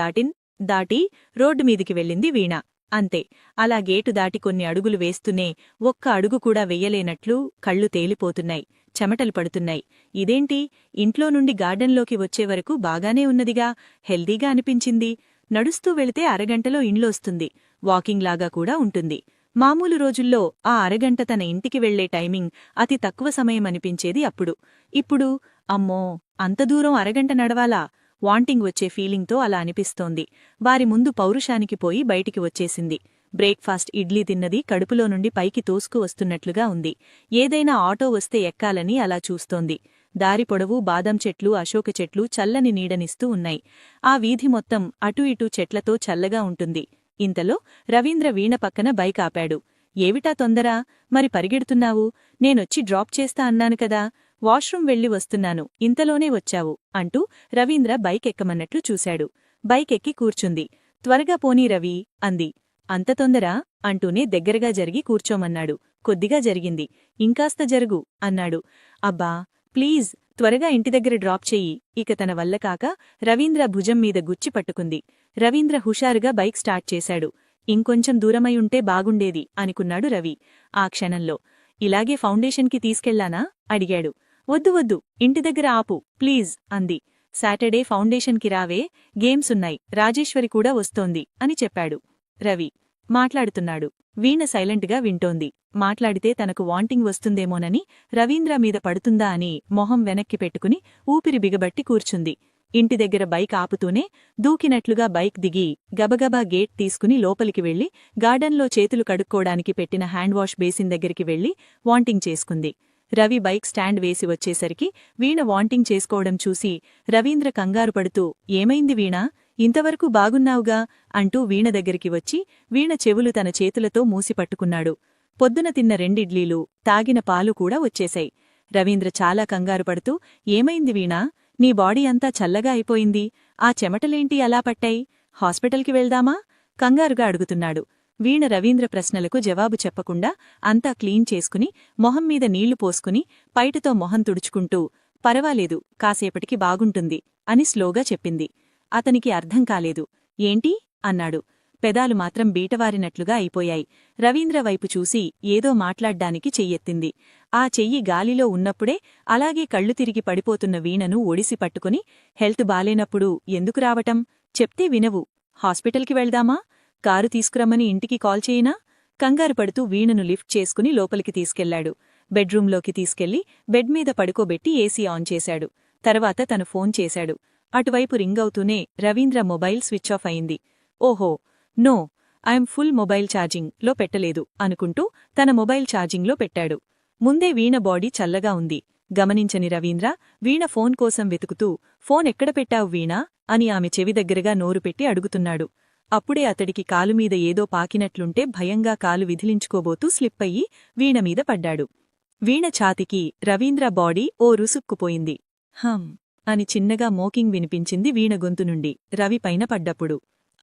దాటి రోడ్డు మీదికి వెళ్ళింది వీణ. అంతే, అలా గేటు దాటి కొన్ని అడుగులు వేస్తూనే ఒక్క అడుగు కూడా వెయ్యలేనట్లు కళ్ళు తేలిపోతున్నాయి. చెమటలు పడుతున్నాయి. ఇదేంటి, ఇంట్లో నుండి గార్డెన్లోకి వచ్చేవరకు బాగానే ఉన్నదిగా, హెల్దీగా అనిపించింది. నడుస్తూ వెళితే అరగంటలో ఇండ్లోస్తుంది. వాకింగ్లాగా కూడా ఉంటుంది. మామూలు రోజుల్లో ఆ అరగంట తన ఇంటికి వెళ్లే టైమింగ్ అతి తక్కువ సమయమనిపించేది అప్పుడు. ఇప్పుడు అమ్మో, అంత దూరం అరగంట నడవాలా? వాంటింగ్ వచ్చే ఫీలింగ్తో అలా అనిపిస్తోంది. వారి ముందు పౌరుషానికి పోయి బయటికి వచ్చేసింది. బ్రేక్ఫాస్ట్ ఇడ్లీ తిన్నది కడుపులో నుండి పైకి తోసుకు వస్తున్నట్లుగా ఉంది. ఏదైనా ఆటో వస్తే ఎక్కాలని అలా చూస్తోంది. దారి పొడవు బాదం చెట్లు, అశోక చెట్లు చల్లని నీడనిస్తూ ఉన్నాయి. ఆ వీధి మొత్తం అటూ ఇటూ చెట్లతో చల్లగా ఉంటుంది. ఇంతలో రవీంద్ర వీణ పక్కన బైక్ ఆపాడు. ఏవిటా తొందర? మరి పరిగెడుతున్నావు? నేనొచ్చి డ్రాప్ చేస్తా అన్నాను కదా. వాష్రూం వెళ్లి వస్తున్నాను, ఇంతలోనే వచ్చావు అంటూ రవీంద్ర బైక్ ఎక్కమన్నట్లు చూశాడు. బైక్ ఎక్కి కూర్చుంది. త్వరగా పోనీ రవి అంది. అంత తొందరా అంటూనే దగ్గరగా జరిగి కూర్చోమన్నాడు. కొద్దిగా జరిగింది. ఇంకాస్త జరుగు అన్నాడు. అబ్బా ప్లీజ్, త్వరగా ఇంటి దగ్గర డ్రాప్ చెయ్యి. ఇక తన వల్ల కాక రవీంద్ర భుజం మీద గుచ్చి పట్టుకుంది. రవీంద్ర హుషారుగా బైక్ స్టార్ట్ చేశాడు. ఇంకొంచెం దూరమై ఉంటే బాగుండేది అనుకున్నాడు రవి ఆ క్షణంలో. ఇలాగే ఫౌండేషన్కి తీసుకెళ్లానా అడిగాడు. వద్దు వద్దు, ఇంటి దగ్గర ఆపు ప్లీజ్ అంది. సాటర్డే ఫౌండేషన్కి రావే, గేమ్సున్నాయి, రాజేశ్వరి కూడా వస్తోంది అని చెప్పాడు. రవి మాట్లాడుతున్నాడు. వీణ సైలెంట్గా వింటోంది. మాట్లాడితే తనకు వాంటింగ్ వస్తుందేమోనని, రవీంద్ర మీద పడుతుందా అని మొహం వెనక్కి పెట్టుకుని ఊపిరి బిగబట్టి కూర్చుంది. ఇంటి దగ్గర బైక్ ఆపుతూనే దూకినట్లుగా బైక్ దిగి గబగబా గేట్ తీసుకుని లోపలికి వెళ్లి గార్డెన్లో చేతులు కడుక్కోడానికి పెట్టిన హ్యాండ్వాష్ బేసిన్ దగ్గరికి వెళ్లి వాంటింగ్ చేసుకుంది. రవి బైక్ స్టాండ్ వేసి వచ్చేసరికి వీణ వాంటింగ్ చేసుకోవడం చూసి రవీంద్ర కంగారు పడుతూ, ఏమైంది వీణా, ఇంతవరకు బాగున్నావుగా అంటూ వీణ దగ్గరికి వచ్చి వీణ చెవులు తన చేతులతో మూసిపట్టుకున్నాడు. పొద్దున తిన్న రెండిడ్లీలు, తాగిన పాలు కూడా వచ్చేశాయి. రవీంద్ర చాలా కంగారు పడుతూ, ఏమైంది వీణా, నీ బాడీ అంతా చల్లగా అయిపోయింది, ఆ చెమటలేంటి అలా పట్టాయి, హాస్పిటల్కి వెళ్దామా కంగారుగా అడుగుతున్నాడు. వీణ రవీంద్ర ప్రశ్నలకు జవాబు చెప్పకుండా అంతా క్లీన్ చేసుకుని మొహం మీద నీళ్లు పోసుకుని పైటతో మొహం తుడుచుకుంటూ, పరవాలేదు, కాసేపటికి బాగుంటుంది అని స్లోగా చెప్పింది. అతనికి అర్థం కాలేదు. ఏంటి అన్నాడు. పెదాలు మాత్రం బీటవారినట్లుగా అయిపోయాయి. రవీంద్ర వైపు చూసి ఏదో మాట్లాడ్డానికి చెయ్యెత్తింది. ఆ చెయ్యి గాలిలో ఉన్నప్పుడే అలాగే కళ్ళు తిరిగి పడిపోతున్న వీణను ఒడిసి పట్టుకుని, హెల్త్ బాలేనప్పుడు ఎందుకు రావటం, చెప్తే వినవు, హాస్పిటల్కి వెళ్దామా, కారు తీసుకురమ్మని ఇంటికి కాల్ చేయనా కంగారు పడుతూ వీణను లిఫ్ట్ చేసుకుని లోపలికి తీసుకెళ్లాడు. బెడ్రూంలోకి తీసుకెళ్లి బెడ్ మీద పడుకోబెట్టి ఏసీ ఆన్ చేశాడు. తర్వాత తను ఫోన్ చేశాడు. అటువైపు రింగ్ అవుతూనే రవీంద్ర మొబైల్ స్విచ్ ఆఫ్ అయింది. ఓహో no, I'm full mobile charging లో పెట్టలేదు అనుకుంటూ తన మొబైల్ ఛార్జింగ్లో పెట్టాడు. ముందే వీణ బాడీ చల్లగా ఉంది. గమనించని రవీంద్ర వీణ ఫోన్ కోసం వెతుకుతూ, ఫోన్ ఎక్కడ పెట్టావు వీణా అని ఆమె చెవి దగ్గరగా నోరు పెట్టి అడుగుతున్నాడు. అప్పుడే అతడికి కాలుమీద ఏదో పాకినట్లుంటే భయంగా కాలు విదిలించుకోబోతూ స్లిప్ అయ్యి వీణమీద పడ్డాడు. వీణ ఛాతికి రవీంద్ర బాడీ ఓ రుసుక్కుపోయింది. హం అని చిన్నగా మోకింగ్ వినిపించింది వీణ గొంతు నుండి రవి పైన పడ్డప్పుడు.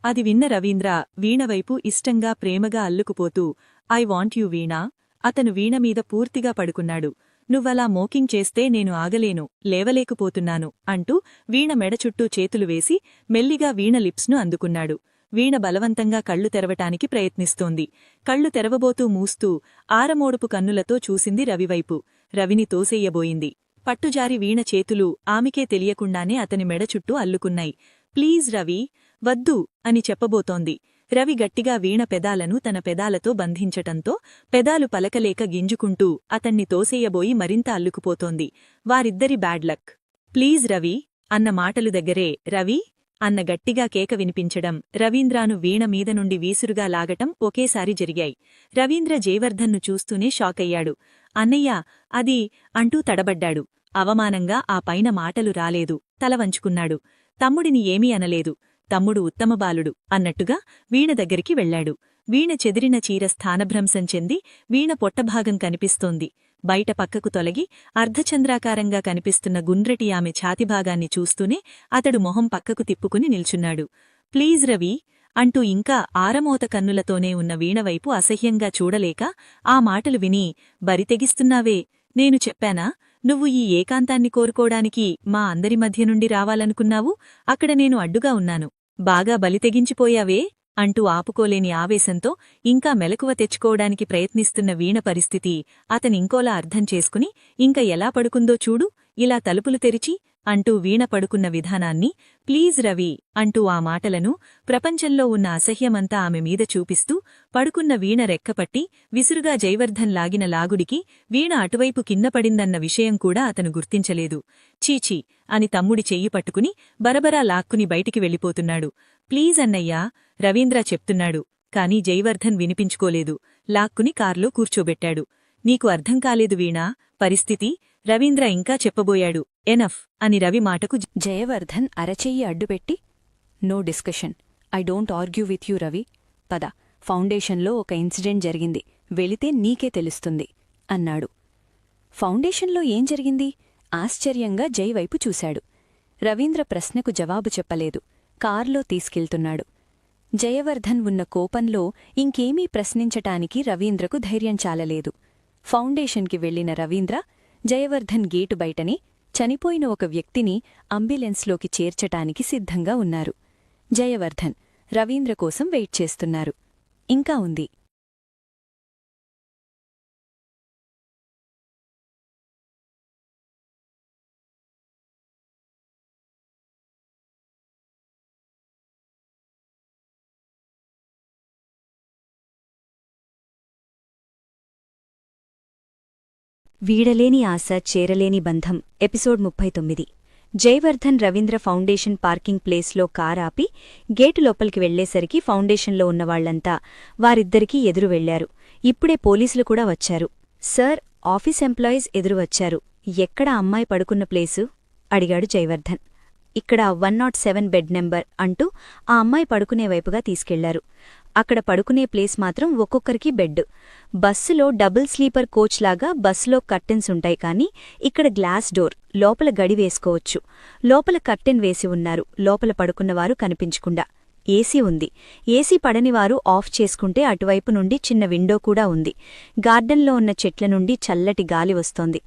అది విన్న రవీంద్ర వీణవైపు ఇష్టంగా ప్రేమగా అల్లుకుపోతూ, ఐ వాంట్ యూ వీణా. అతను వీణమీద పూర్తిగా పడుకున్నాడు. నువ్వలా మోకింగ్ చేస్తే నేను ఆగలేను, లేవలేకపోతున్నాను అంటూ వీణ మెడ చుట్టూ చేతులు వేసి మెల్లిగా వీణ లిప్స్ను అందుకున్నాడు. వీణ బలవంతంగా కళ్ళు తెరవటానికి ప్రయత్నిస్తోంది. కళ్ళు తెరవబోతూ మూస్తూ ఆరమోడుపు కన్నులతో చూసింది రవివైపు. రవిని తోసేయబోయింది. పట్టుజారి వీణ చేతులు ఆమెకే తెలియకుండానే అతని మెడ చుట్టూ అల్లుకున్నాయి. ప్లీజ్ రవి, వద్దు అని చెప్పబోతోంది. రవి గట్టిగా వీణ పెదాలను తన పెదాలతో బంధించటంతో పెదాలు పలకలేక గింజుకుంటూ అతన్ని తోసేయబోయి మరింత అల్లుకుపోతోంది. వారిద్దరి బ్యాడ్ లక్. ప్లీజ్ రవి అన్న మాటలు దగ్గరే రవి అన్న గట్టిగా కేక వినిపించడం, రవీంద్రాను వీణ మీద నుండి వీసురుగా లాగటం ఒకేసారి జరిగాయి. రవీంద్ర జయవర్ధన్ను చూస్తూనే షాకయ్యాడు. అన్నయ్యా, అది అంటూ తడబడ్డాడు. అవమానంగా ఆ పైన మాటలు రాలేదు. తల వంచుకున్నాడు. తమ్ముడిని ఏమీ అనలేదు. తమ్ముడు ఉత్తమబాలుడు అన్నట్టుగా వీణ దగ్గరికి వెళ్లాడు. వీణ చెదిరిన చీర స్థానభ్రంశం చెంది వీణ పొట్టభాగం కనిపిస్తోంది. బయట పక్కకు తొలగి అర్ధచంద్రాకారంగా కనిపిస్తున్న గుండ్రటి ఆమె ఛాతిభాగాన్ని చూస్తూనే అతడు మొహం పక్కకు తిప్పుకుని నిల్చున్నాడు. ప్లీజ్ రవి అంటూ ఇంకా ఆరమోత కన్నులతోనే ఉన్న వీణవైపు అసహ్యంగా చూడలేక ఆ మాటలు విని, బరితెగిస్తున్నావే, నేను చెప్పానా నువ్వు ఈ ఏకాంతాన్ని కోరుకోడానికి మా అందరి మధ్య నుండి రావాలనుకున్నావు, అక్కడ నేను అడ్డుగా ఉన్నాను, బాగా బలితెగించిపోయావే అంటూ ఆపుకోలేని ఆవేశంతో ఇంకా మెలకువ తెచ్చుకోవడానికి ప్రయత్నిస్తున్న వీణ పరిస్థితి అతనింకోలా అర్థం చేసుకుని ఇంక ఎలా పడుకుందో చూడు, ఇలా తలుపులు తెరిచి అంటూ వీణ పడుకున్న విధానాన్ని, ప్లీజ్ రవి అంటూ ఆ మాటలను, ప్రపంచంలో ఉన్న అసహ్యమంతా ఆమె మీద చూపిస్తూ పడుకున్న వీణ రెక్కపట్టి విసురుగా జైవర్ధన్ లాగిన లాగుడికి వీణ అటువైపు కిందపడిందన్న విషయం కూడా అతను గుర్తించలేదు. చీచీ అని తమ్ముడి చెయ్యి పట్టుకుని బరబరా లాక్కుని బయటికి వెళ్ళిపోతున్నాడు. ప్లీజ్ అన్నయ్యా రవీంద్ర చెప్తున్నాడు. కాని జైవర్ధన్ వినిపించుకోలేదు. లాక్కుని కార్లో కూర్చోబెట్టాడు. నీకు అర్థం కాలేదు వీణా పరిస్థితి, రవీంద్ర ఇంకా చెప్పబోయాడు. ఎనఫ్ అని రవి మాటకు Jayavardhan అరచెయ్యి అడ్డుపెట్టి, no discussion, I don't argue with you Ravi, పద, ఫౌండేషన్లో ఒక ఇన్సిడెంట్ జరిగింది, వెళితే నీకే తెలుస్తుంది అన్నాడు. ఫౌండేషన్లో ఏం జరిగింది? ఆశ్చర్యంగా జై వైపు చూశాడు. రవీంద్ర ప్రశ్నకు జవాబు చెప్పలేదు. కార్లో తీసుకెళ్తున్నాడు. జయవర్ధన్ ఉన్న కోపంలో ఇంకేమీ ప్రశ్నించటానికి రవీంద్రకు ధైర్యం చాలలేదు. ఫౌండేషన్కి వెళ్లిన రవీంద్ర జయవర్ధన్ గేటు బయటనే చనిపోయిన ఒక వ్యక్తిని అంబులెన్స్లోకి చేర్చటానికి సిద్ధంగా ఉన్నారు. జయవర్ధన్ రవీంద్ర కోసం వెయిట్ చేస్తున్నారు. ఇంకా ఉంది. వీడలేని ఆశ చేరలేని బంధం episode 39. Jaivardhan Ravindra foundation parking ప్లేస్లో కార్ ఆపి గేటు లోపలికి వెళ్లేసరికి ఫౌండేషన్లో ఉన్నవాళ్లంతా వారిద్దరికీ ఎదురు వెళ్లారు. ఇప్పుడే పోలీసులు కూడా వచ్చారు. సార్, ఆఫీస్ ఎంప్లాయీస్ ఎదురు వచ్చారు. ఎక్కడ అమ్మాయి పడుకున్న ప్లేసు అడిగాడు జైవర్ధన్. ఇక్కడ 107 బెడ్ నెంబర్ అంటూ ఆ అమ్మాయి పడుకునే వైపుగా తీసుకెళ్లారు. అక్కడ పడుకునే ప్లేస్ మాత్రం ఒక్కొక్కరికి బెడ్. బస్సులో డబుల్ స్లీపర్ కోచ్ లాగా బస్సులో కర్టెన్స్ ఉంటాయి, కానీ ఇక్కడ గ్లాస్ డోర్, లోపల గడి వేసుకోవచ్చు. లోపల కర్టెన్ వేసి ఉన్నారు. లోపల పడుకున్నవారు కనిపించకుండా. ఏసీ ఉంది. ఏసీ పడనివారు ఆఫ్ చేసుకుంటే అటువైపు నుండి చిన్న విండో కూడా ఉంది. గార్డెన్లో ఉన్న చెట్ల నుండి చల్లటి గాలి వస్తోంది.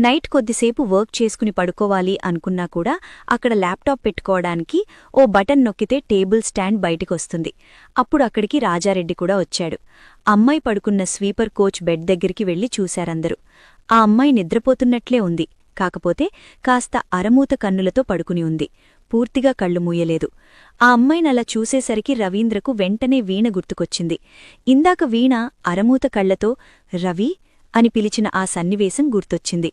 నైట్ కొద్దిసేపు వర్క్ చేసుకుని పడుకోవాలి అనుకున్నా కూడా అక్కడ ల్యాప్టాప్ పెట్టుకోవడానికి ఓ బటన్ నొక్కితే టేబుల్ స్టాండ్ బయటికొస్తుంది. అప్పుడు అక్కడికి రాజారెడ్డి కూడా వచ్చాడు. అమ్మాయి పడుకున్న స్వీపర్ కోచ్ బెడ్ దగ్గరికి వెళ్లి చూశారందరూ. ఆ అమ్మాయి నిద్రపోతున్నట్లే ఉంది. కాకపోతే కాస్త అరమూత కన్నులతో పడుకుని ఉంది. పూర్తిగా కళ్ళు మూయలేదు. ఆ అమ్మాయినలా చూసేసరికి రవీంద్రకు వెంటనే వీణ గుర్తుకొచ్చింది. ఇందాక వీణ అరమూత కళ్లతో రవి అని పిలిచిన ఆ సన్నివేశం గుర్తొచ్చింది.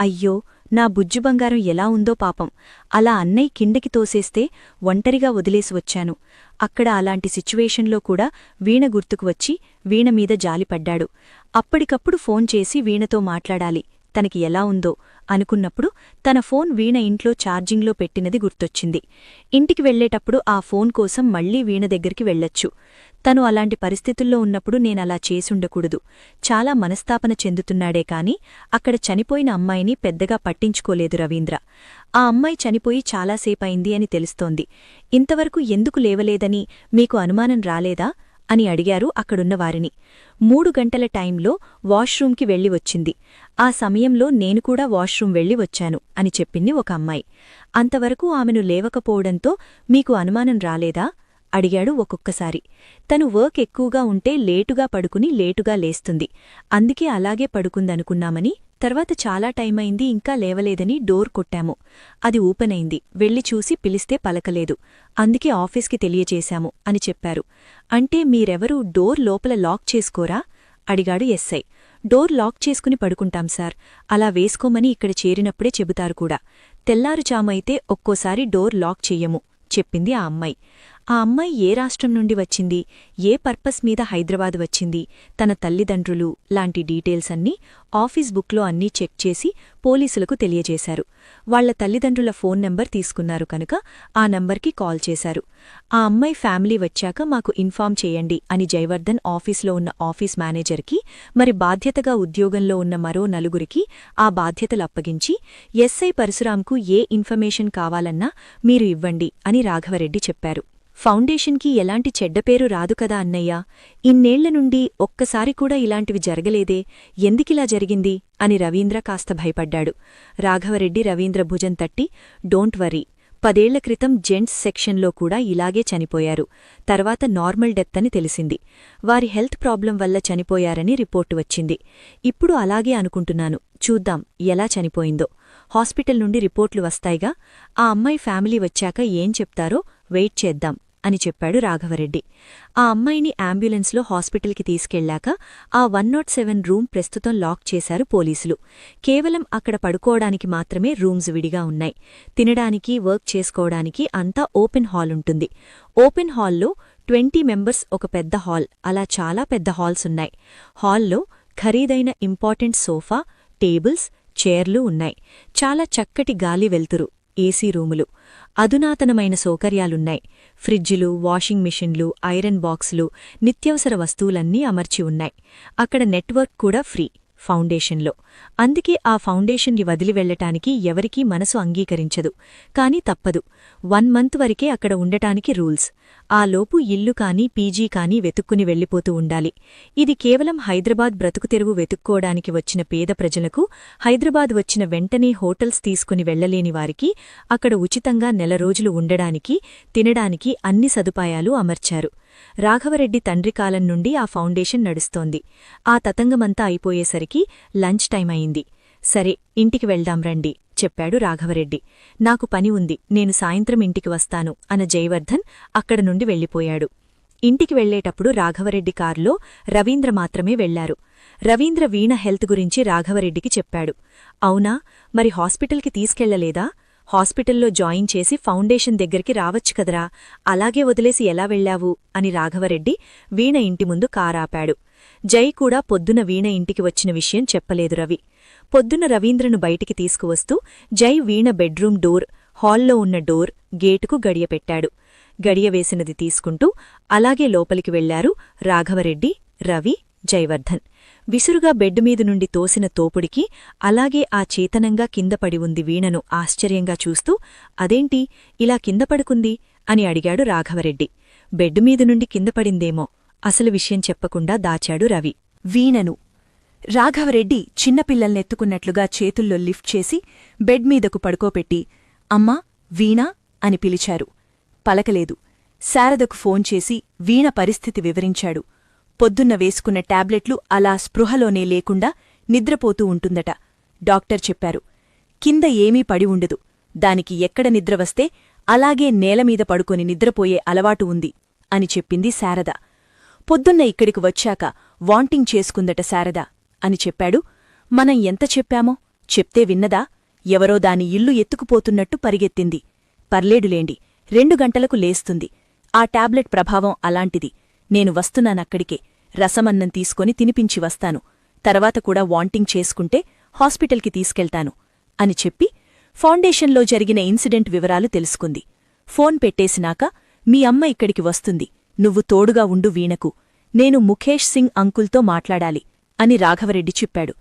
అయ్యో, నా బుజ్జు బంగారం ఎలా ఉందో పాపం. అలా అన్నయ్య కిందకి తోసేస్తే ఒంటరిగా వదిలేసి వచ్చాను. అక్కడ అలాంటి సిచ్యువేషన్లో కూడా వీణ గుర్తుకు వచ్చి వీణ మీద జాలిపడ్డాడు. అప్పటికప్పుడు ఫోన్ చేసి వీణతో మాట్లాడాలి, తనకి ఎలా ఉందో అనుకున్నప్పుడు తన ఫోన్ వీణ ఇంట్లో ఛార్జింగ్లో పెట్టినది గుర్తొచ్చింది. ఇంటికి వెళ్లేటప్పుడు ఆ ఫోన్ కోసం మళ్లీ వీణ దగ్గరికి వెళ్లొచ్చు. తను అలాంటి పరిస్థితుల్లో ఉన్నప్పుడు నేనలా చేసుండకూడదు. చాలా మనస్తాపన చెందుతున్నాడే కాని అక్కడ చనిపోయిన అమ్మాయిని పెద్దగా పట్టించుకోలేదు రవీంద్ర. ఆ అమ్మాయి చనిపోయి చాలాసేపయింది అని తెలుస్తోంది. ఇంతవరకు ఎందుకు లేవలేదని మీకు అనుమానం రాలేదా అని అడిగారు అక్కడున్న వారిని. 3 గంటల టైంలో వాష్రూంకి వెళ్లి వచ్చింది. ఆ సమయంలో నేను కూడా వాష్రూం వెళ్లి వచ్చాను అని చెప్పింది ఒక అమ్మాయి. అంతవరకు ఆమెను లేవకపోవడంతో మీకు అనుమానం రాలేదా అడిగాడు ఒక్కొక్కసారి. తను వర్క్ ఎక్కువగా ఉంటే లేటుగా పడుకుని లేటుగా లేస్తుంది, అందుకే అలాగే పడుకుందనుకున్నామని, తర్వాత చాలా టైమైంది ఇంకా లేవలేదని డోర్ కొట్టాము. అది ఓపెనైంది. వెళ్లి చూసి పిలిస్తే పలకలేదు, అందుకే ఆఫీస్కి తెలియచేశాము అని చెప్పారు. అంటే మీరెవరూ డోర్ లోపల లాక్ చేసుకోరా అడిగాడు ఎస్ఐ. డోర్ లాక్ చేసుకుని పడుకుంటాం సార్, అలా వేసుకోమని ఇక్కడ చేరినప్పుడే చెబుతారు కూడా. తెల్లారుచామైతే ఒక్కోసారి డోర్ లాక్ చెయ్యము చెప్పింది ఆ అమ్మాయి. ఆ అమ్మాయి ఏ రాష్ట్రం నుండి వచ్చింది, ఏ పర్పస్ మీద హైదరాబాద్ వచ్చింది, తన తల్లిదండ్రులు లాంటి డీటెయిల్స్ అన్నీ ఆఫీస్ బుక్లో అన్నీ చెక్ చేసి పోలీసులకు తెలియజేశారు. వాళ్ల తల్లిదండ్రుల ఫోన్ నెంబర్ తీసుకున్నారు కనుక ఆ నంబర్కి కాల్ చేశారు. ఆ అమ్మాయి ఫ్యామిలీ వచ్చాక మాకు ఇన్ఫార్మ్ చేయండి అని జైవర్ధన్ ఆఫీస్లో ఉన్న ఆఫీస్ మేనేజర్కి, మరి బాధ్యతగా ఉద్యోగంలో ఉన్న మరో 4కి ఆ బాధ్యతలు అప్పగించి, ఎస్ఐ పరశురాంకు ఏ ఇన్ఫర్మేషన్ కావాలన్నా మీరు ఇవ్వండి అని రాఘవరెడ్డి చెప్పారు. ఫౌండేషన్కి ఎలాంటి చెడ్డపేరు రాదు కదా అన్నయ్యా, ఇన్నేళ్ల నుండి ఒక్కసారి కూడా ఇలాంటివి జరగలేదే, ఎందుకిలా జరిగింది అని రవీంద్ర కాస్త భయపడ్డాడు. రాఘవరెడ్డి రవీంద్ర భుజం తట్టి, డోంట్ వరీ, 10 ఏళ్ల క్రితం జెంట్స్ సెక్షన్లో కూడా ఇలాగే చనిపోయారు. తర్వాత నార్మల్ డెత్ అని తెలిసింది. వారి హెల్త్ ప్రాబ్లం వల్ల చనిపోయారని రిపోర్టు వచ్చింది. ఇప్పుడు అలాగే అనుకుంటున్నాను. చూద్దాం ఎలా చనిపోయిందో. హాస్పిటల్ నుండి రిపోర్ట్లు వస్తాయిగా. ఆ అమ్మాయి ఫ్యామిలీ వచ్చాక ఏం చెప్తారో వెయిట్ చేద్దాం అని చెప్పాడు రాఘవరెడ్డి. ఆ అమ్మాయిని అంబులెన్స్లో హాస్పిటల్కి తీసుకెళ్లాక ఆ 107 రూమ్ ప్రస్తుతం లాక్ చేశారు పోలీసులు. కేవలం అక్కడ పడుకోవడానికి మాత్రమే రూమ్స్ విడిగా ఉన్నాయి. తినడానికి, వర్క్ చేసుకోవడానికి అంతా ఓపెన్ హాల్ ఉంటుంది. ఓపెన్ హాల్లో 20 మెంబర్స్ ఒక పెద్ద హాల్, అలా చాలా పెద్ద హాల్స్ ఉన్నాయి. హాల్లో ఖరీదైన ఇంపార్టెంట్ సోఫా, టేబుల్స్, చైర్లు ఉన్నాయి. చాలా చక్కటి గాలి వెళ్తురు, ఏసీ రూములు, అధునాతనమైన సౌకర్యాలున్నాయి. ఫ్రిడ్జిలు, వాషింగ్ మిషన్లు, ఐరన్ బాక్సులు, నిత్యవసర వస్తువులన్నీ అమర్చి ఉన్నాయి. అక్కడ నెట్వర్క్ కూడా ఫ్రీ ఫౌండేషన్లో. అందుకే ఆ ఫౌండేషన్ని వదిలి వెళ్లటానికి ఎవరికీ మనసు అంగీకరించదు. కాని తప్పదు. 1 మంత్ వరకే అక్కడ ఉండటానికి రూల్స్. ఆ లోపు ఇల్లు కానీ పీజీ కానీ వెతుక్కుని వెళ్ళిపోతూ ఉండాలి. ఇది కేవలం హైదరాబాద్ బ్రతుకుతెరువు వెతుక్కోవడానికి వచ్చిన పేద ప్రజలకు, హైదరాబాద్ వచ్చిన వెంటనే హోటల్స్ తీసుకుని వెళ్లలేని వారికి అక్కడ ఉచితంగా నెల రోజులు ఉండడానికి, తినడానికి అన్ని సదుపాయాలు అమర్చారు. రాఘవరెడ్డి తండ్రి కాలం నుండి ఆ ఫౌండేషన్ నడుస్తోంది. ఆ తతంగమంతా అయిపోయేసరికి లంచ్ టైం అయింది. సరే, ఇంటికి వెళ్దాం రండి చెప్పాడు రాఘవరెడ్డి. నాకు పని ఉంది, నేను సాయంత్రం ఇంటికి వస్తాను అన్న జయవర్ధన్ అక్కడ నుండి వెళ్ళిపోయాడు. ఇంటికి వెళ్లేటప్పుడు రాఘవరెడ్డి కారులో రవీంద్ర మాత్రమే వెళ్లారు. రవీంద్ర వీణ హెల్త్ గురించి రాఘవరెడ్డికి చెప్పాడు. అవునా, మరి హాస్పిటల్కి తీసుకెళ్లలేదా? హాస్పిటల్లో జాయిన్ చేసి ఫౌండేషన్ దగ్గరికి రావచ్చు కదరా, అలాగే వదిలేసి ఎలా వెళ్లావు అని రాఘవరెడ్డి వీణ ఇంటి ముందు కారాపాడు. జై కూడా పొద్దున వీణ ఇంటికి వచ్చిన విషయం చెప్పలేదు రవి. పొద్దున రవీంద్రను బయటికి తీసుకువస్తూ జై వీణ బెడ్రూమ్ డోర్, హాల్లో ఉన్న డోర్, గేటుకు గడియ పెట్టాడు. గడియ వేసినది తీసుకుంటూ అలాగే లోపలికి వెళ్లారు రాఘవరెడ్డి, రవి, జయవర్ధన్. విసురుగా బెడ్ మీద నుండి తోసిన తోపుడికి అలాగే ఆ చేతనంగా కిందపడి ఉంది వీణను ఆశ్చర్యంగా చూస్తూ అదేంటి ఇలా కిందపడుకుంది అని అడిగాడు రాఘవరెడ్డి. బెడ్ మీద నుండి కిందపడిందేమో, అసలు విషయం చెప్పకుండా దాచాడు రవి. వీణను రాఘవరెడ్డి చిన్నపిల్లల్నెత్తుకున్నట్లుగా చేతుల్లో లిఫ్ట్ చేసి బెడ్ మీదకు పడుకోపెట్టి అమ్మా, వీణా అని పిలిచారు. పలకలేదు. శారదకు ఫోన్ చేసి వీణ పరిస్థితి వివరించాడు. పొద్దున్న వేసుకున్న టాబ్లెట్లు అలా స్పృహలోనే లేకుండా నిద్రపోతూ ఉంటుందట. డాక్టర్ చెప్పారు. కింద ఏమీ పడి ఉండదు. దానికి ఎక్కడ నిద్రవస్తే అలాగే నేలమీద పడుకొని నిద్రపోయే అలవాటు ఉంది అని చెప్పింది శారద. పొద్దున్న ఇక్కడికి వచ్చాక వాంటింగ్ చేసుకుందట శారద అని చెప్పాడు. మనం ఎంత చెప్పామో చెప్తే విన్నదా? ఎవరో దాని ఇల్లు ఎత్తుకుపోతున్నట్టు పరిగెత్తింది. పర్లేడులేండి, 2 గంటలకు లేస్తుంది. ఆ టాబ్లెట్ ప్రభావం అలాంటిది. నేను వస్తున్నానక్కడికే. రసమన్నం తీసుకొని తినిపించి వస్తాను. తర్వాత కూడా వాంటింగ్ చేసుకుంటే హాస్పిటల్కి తీసుకెళ్తాను అని చెప్పి ఫౌండేషన్లో జరిగిన ఇన్సిడెంట్ వివరాలు తెలుసుకుంది. ఫోన్ పెట్టేసినాక మీ అమ్మ ఇక్కడికి వస్తుంది, నువ్వు తోడుగా ఉండు వీణకు. నేను ముఖేష్ సింగ్ అంకుల్తో మాట్లాడాలి అని రాఘవరెడ్డి చెప్పాడు.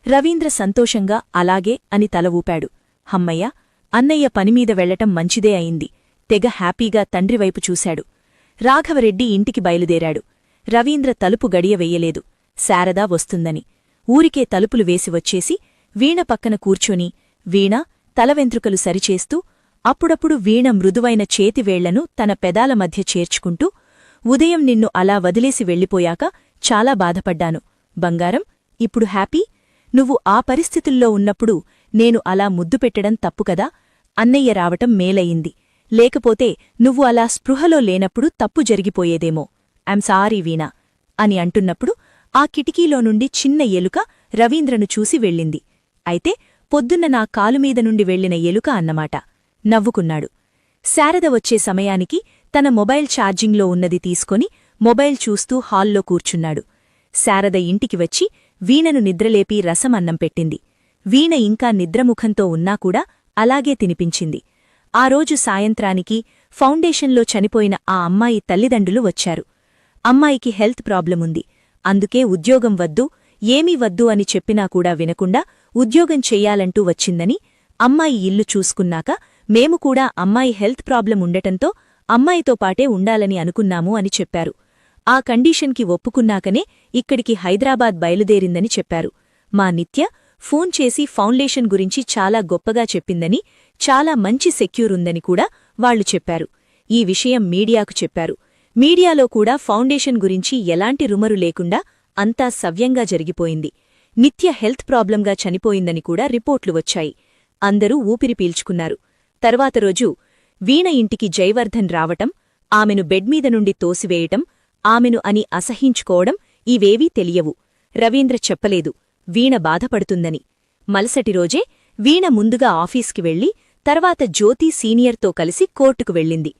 రవీంద్ర సంతోషంగా అలాగే అని తల ఊపాడు. హమ్మయ్య, అన్నయ్య పనిమీద వెళ్లటం మంచిదే అయింది. తెగ హ్యాపీగా తండ్రివైపు చూశాడు. రాఘవరెడ్డి ఇంటికి బయలుదేరాడు. రవీంద్ర తలుపు గడియ వెయ్యలేదు, శారద వస్తుందని. ఊరికే తలుపులు వేసి వచ్చేసి వీణ పక్కన కూర్చొని వీణ తలవెంట్రుకలు సరిచేస్తూ అప్పుడప్పుడు వీణ మృదువైన చేతివేళ్లను తన పెదాల మధ్య చేర్చుకుంటూ ఉదయం నిన్ను అలా వదిలేసి వెళ్ళిపోయాక చాలా బాధపడ్డాను బంగారం. ఇప్పుడు హ్యాపీ? నువ్వు ఆ పరిస్థితుల్లో ఉన్నప్పుడు నేను అలా ముద్దు పెట్టడం తప్పుకదా? అన్నయ్య రావటం మేలయింది. లేకపోతే నువ్వు అలా స్పృహలో లేనప్పుడు తప్పు జరిగిపోయేదేమో. ఐమ్ సారీ వీణా అని అంటున్నప్పుడు ఆ కిటికీలో నుండి చిన్న ఎలుక రవీంద్రను చూసి వెళ్ళింది. అయితే పొద్దున్న నా కాలుమీద నుండి వెళ్లిన ఎలుక అన్నమాట. నవ్వుకున్నాడు. శారద వచ్చే సమయానికి తన మొబైల్ ఛార్జింగ్లో ఉన్నది తీసుకొని మొబైల్ చూస్తూ హాల్లో కూర్చున్నాడు. శారద ఇంటికి వచ్చి వీణను నిద్రలేపి రసమన్నం పెట్టింది. వీణ ఇంకా నిద్రముఖంతో ఉన్నాకూడా అలాగే తినిపించింది. ఆ రోజు సాయంత్రానికి ఫౌండేషన్లో చనిపోయిన ఆ అమ్మాయి తల్లిదండ్రులు వచ్చారు. అమ్మాయికి హెల్త్ ప్రాబ్లముంది, అందుకే ఉద్యోగం వద్దు, ఏమీ వద్దు అని చెప్పినా కూడా వినకుండా ఉద్యోగం చెయ్యాలంటూ వచ్చిందని, అమ్మాయి ఇల్లు చూసుకున్నాక మేము కూడా అమ్మాయి హెల్త్ ప్రాబ్లం ఉండటంతో అమ్మాయితో పాటే ఉండాలని అనుకున్నాము అని చెప్పారు. ఆ కండీషన్కి ఒప్పుకున్నాకనే ఇక్కడికి హైదరాబాద్ బయలుదేరిందని చెప్పారు. మా నిత్య ఫోన్ చేసి ఫౌండేషన్ గురించి చాలా గొప్పగా చెప్పిందని, చాలా మంచి సెక్యూర్ ఉందని కూడా వాళ్లు చెప్పారు. ఈ విషయం మీడియాకు చెప్పారు. మీడియాలో కూడా ఫౌండేషన్ గురించి ఎలాంటి రుమరు లేకుండా అంతా సవ్యంగా జరిగిపోయింది. నిత్య హెల్త్ ప్రాబ్లంగా చనిపోయిందని కూడా రిపోర్ట్లు వచ్చాయి. అందరూ ఊపిరి పీల్చుకున్నారు. తర్వాత రోజు వీణ ఇంటికి జైవర్ధన్ రావటం, ఆమెను బెడ్మీద నుండి తోసివేయటం, ఆమెను అని అసహించుకోవడం ఇవేవీ తెలియవు. రవీంద్ర చెప్పలేదు వీణ బాధపడుతుందని. మలసటి రోజే వీణ ముందుగా ఆఫీస్కి వెళ్లి తర్వాత జ్యోతి సీనియర్తో కలిసి కోర్టుకు వెళ్ళింది.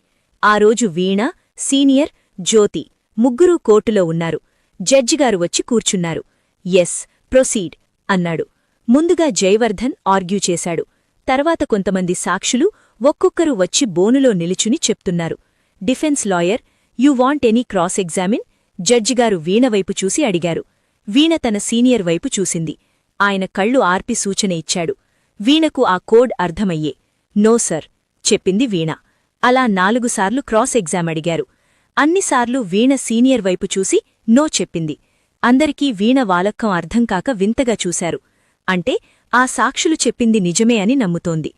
ఆ రోజు వీణ, సీనియర్, జ్యోతి ముగ్గురూ కోర్టులో ఉన్నారు. జడ్జిగారు వచ్చి కూర్చున్నారు. ఎస్, ప్రొసీడ్ అన్నాడు. ముందుగా జైవర్ధన్ ఆర్గ్యూ చేశాడు. తర్వాత కొంతమంది సాక్షులు ఒక్కొక్కరు వచ్చి బోనులో నిలుచుని చెప్తున్నారు. Defence lawyer, you want any cross examine? జడ్జిగారు వీణవైపు చూసి అడిగారు. వీణ తన సీనియర్ వైపు చూసింది. ఆయన కళ్ళు ఆర్పి సూచన ఇచ్చాడు. వీణకు ఆ కోడ్ అర్థమయ్యే. నో సర్ చెప్పింది వీణ. అలా 4 సార్లు క్రాస్ ఎగ్జామ్ అడిగారు. అన్నిసార్లు వీణ సీనియర్ వైపు చూసి నో చెప్పింది. అందరికీ వీణ వాలక్కం అర్థంకాక వింతగా చూశారు. అంటే ఆ సాక్షులు చెప్పింది నిజమే అని నమ్ముతోంది.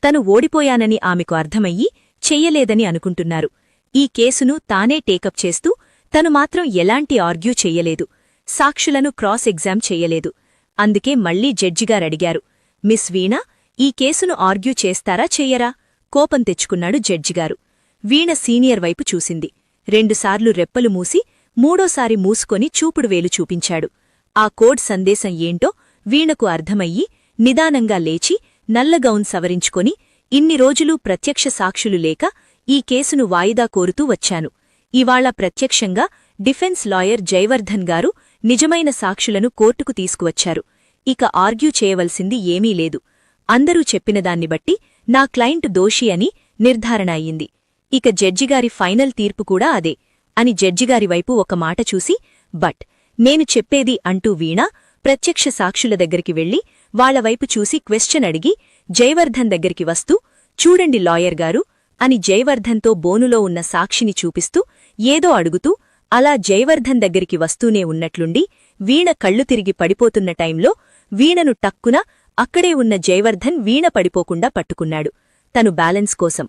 తను ఓడిపోయానని ఆమెకు అర్థమయ్యి చెయ్యలేదని అనుకుంటున్నారు. ఈ కేసును తానే టేకప్ చేస్తూ తను మాత్రం ఎలాంటి ఆర్గ్యూ చెయ్యలేదు. సాక్షులను క్రాస్ ఎగ్జామ్ చెయ్యలేదు. అందుకే మళ్లీ జడ్జిగారడిగారు, మిస్ వీణ, ఈ కేసును ఆర్గ్యూ చేస్తారా చెయ్యరా? కోపం తెచ్చుకున్నాడు జడ్జిగారు. వీణ సీనియర్ వైపు చూసింది. 2 సార్లు రెప్పలు మూసి మూడోసారి మూసుకొని చూపుడు వేలు చూపించాడు. ఆ కోడ్ సందేశం ఏంటో వీణకు అర్థమయ్యి నిదానంగా లేచి నల్లగౌన్ సవరించుకొని, ఇన్ని రోజులు ప్రత్యక్ష సాక్షులు లేక ఈ కేసును వాయిదా కోరుతూ వచ్చాను. ఇవాళ ప్రత్యక్షంగా డిఫెన్స్ లాయర్ జైవర్ధన్ గారు నిజమైన సాక్షులను కోర్టుకు తీసుకువచ్చారు. ఇక ఆర్గ్యూ చేయవలసింది ఏమీ లేదు. అందరూ చెప్పినదాన్ని బట్టి నా క్లయింట్ దోషి అని నిర్ధారణ అయింది. ఇక జడ్జిగారి ఫైనల్ తీర్పు కూడా అదే అని జడ్జిగారి వైపు ఒక మాట చూసి, బట్ నేను చెప్పేది అంటూ వీణ ప్రత్యక్ష సాక్షుల దగ్గరికి వెళ్లి వాళ్లవైపు చూసి క్వెశ్చన్ అడిగి జైవర్ధన్ దగ్గరికి వస్తూ, చూడండి లాయర్ గారు అని జైవర్ధన్తో బోనులో ఉన్న సాక్షిని చూపిస్తూ ఏదో అడుగుతూ అలా జైవర్ధన్ దగ్గరికి వస్తూనే ఉన్నట్లుండి వీణ కళ్ళు తిరిగి పడిపోతున్న టైంలో వీణను టక్కున అక్కడే ఉన్న జైవర్ధన్ వీణ పడిపోకుండా పట్టుకున్నాడు, తను బ్యాలెన్స్ కోసం.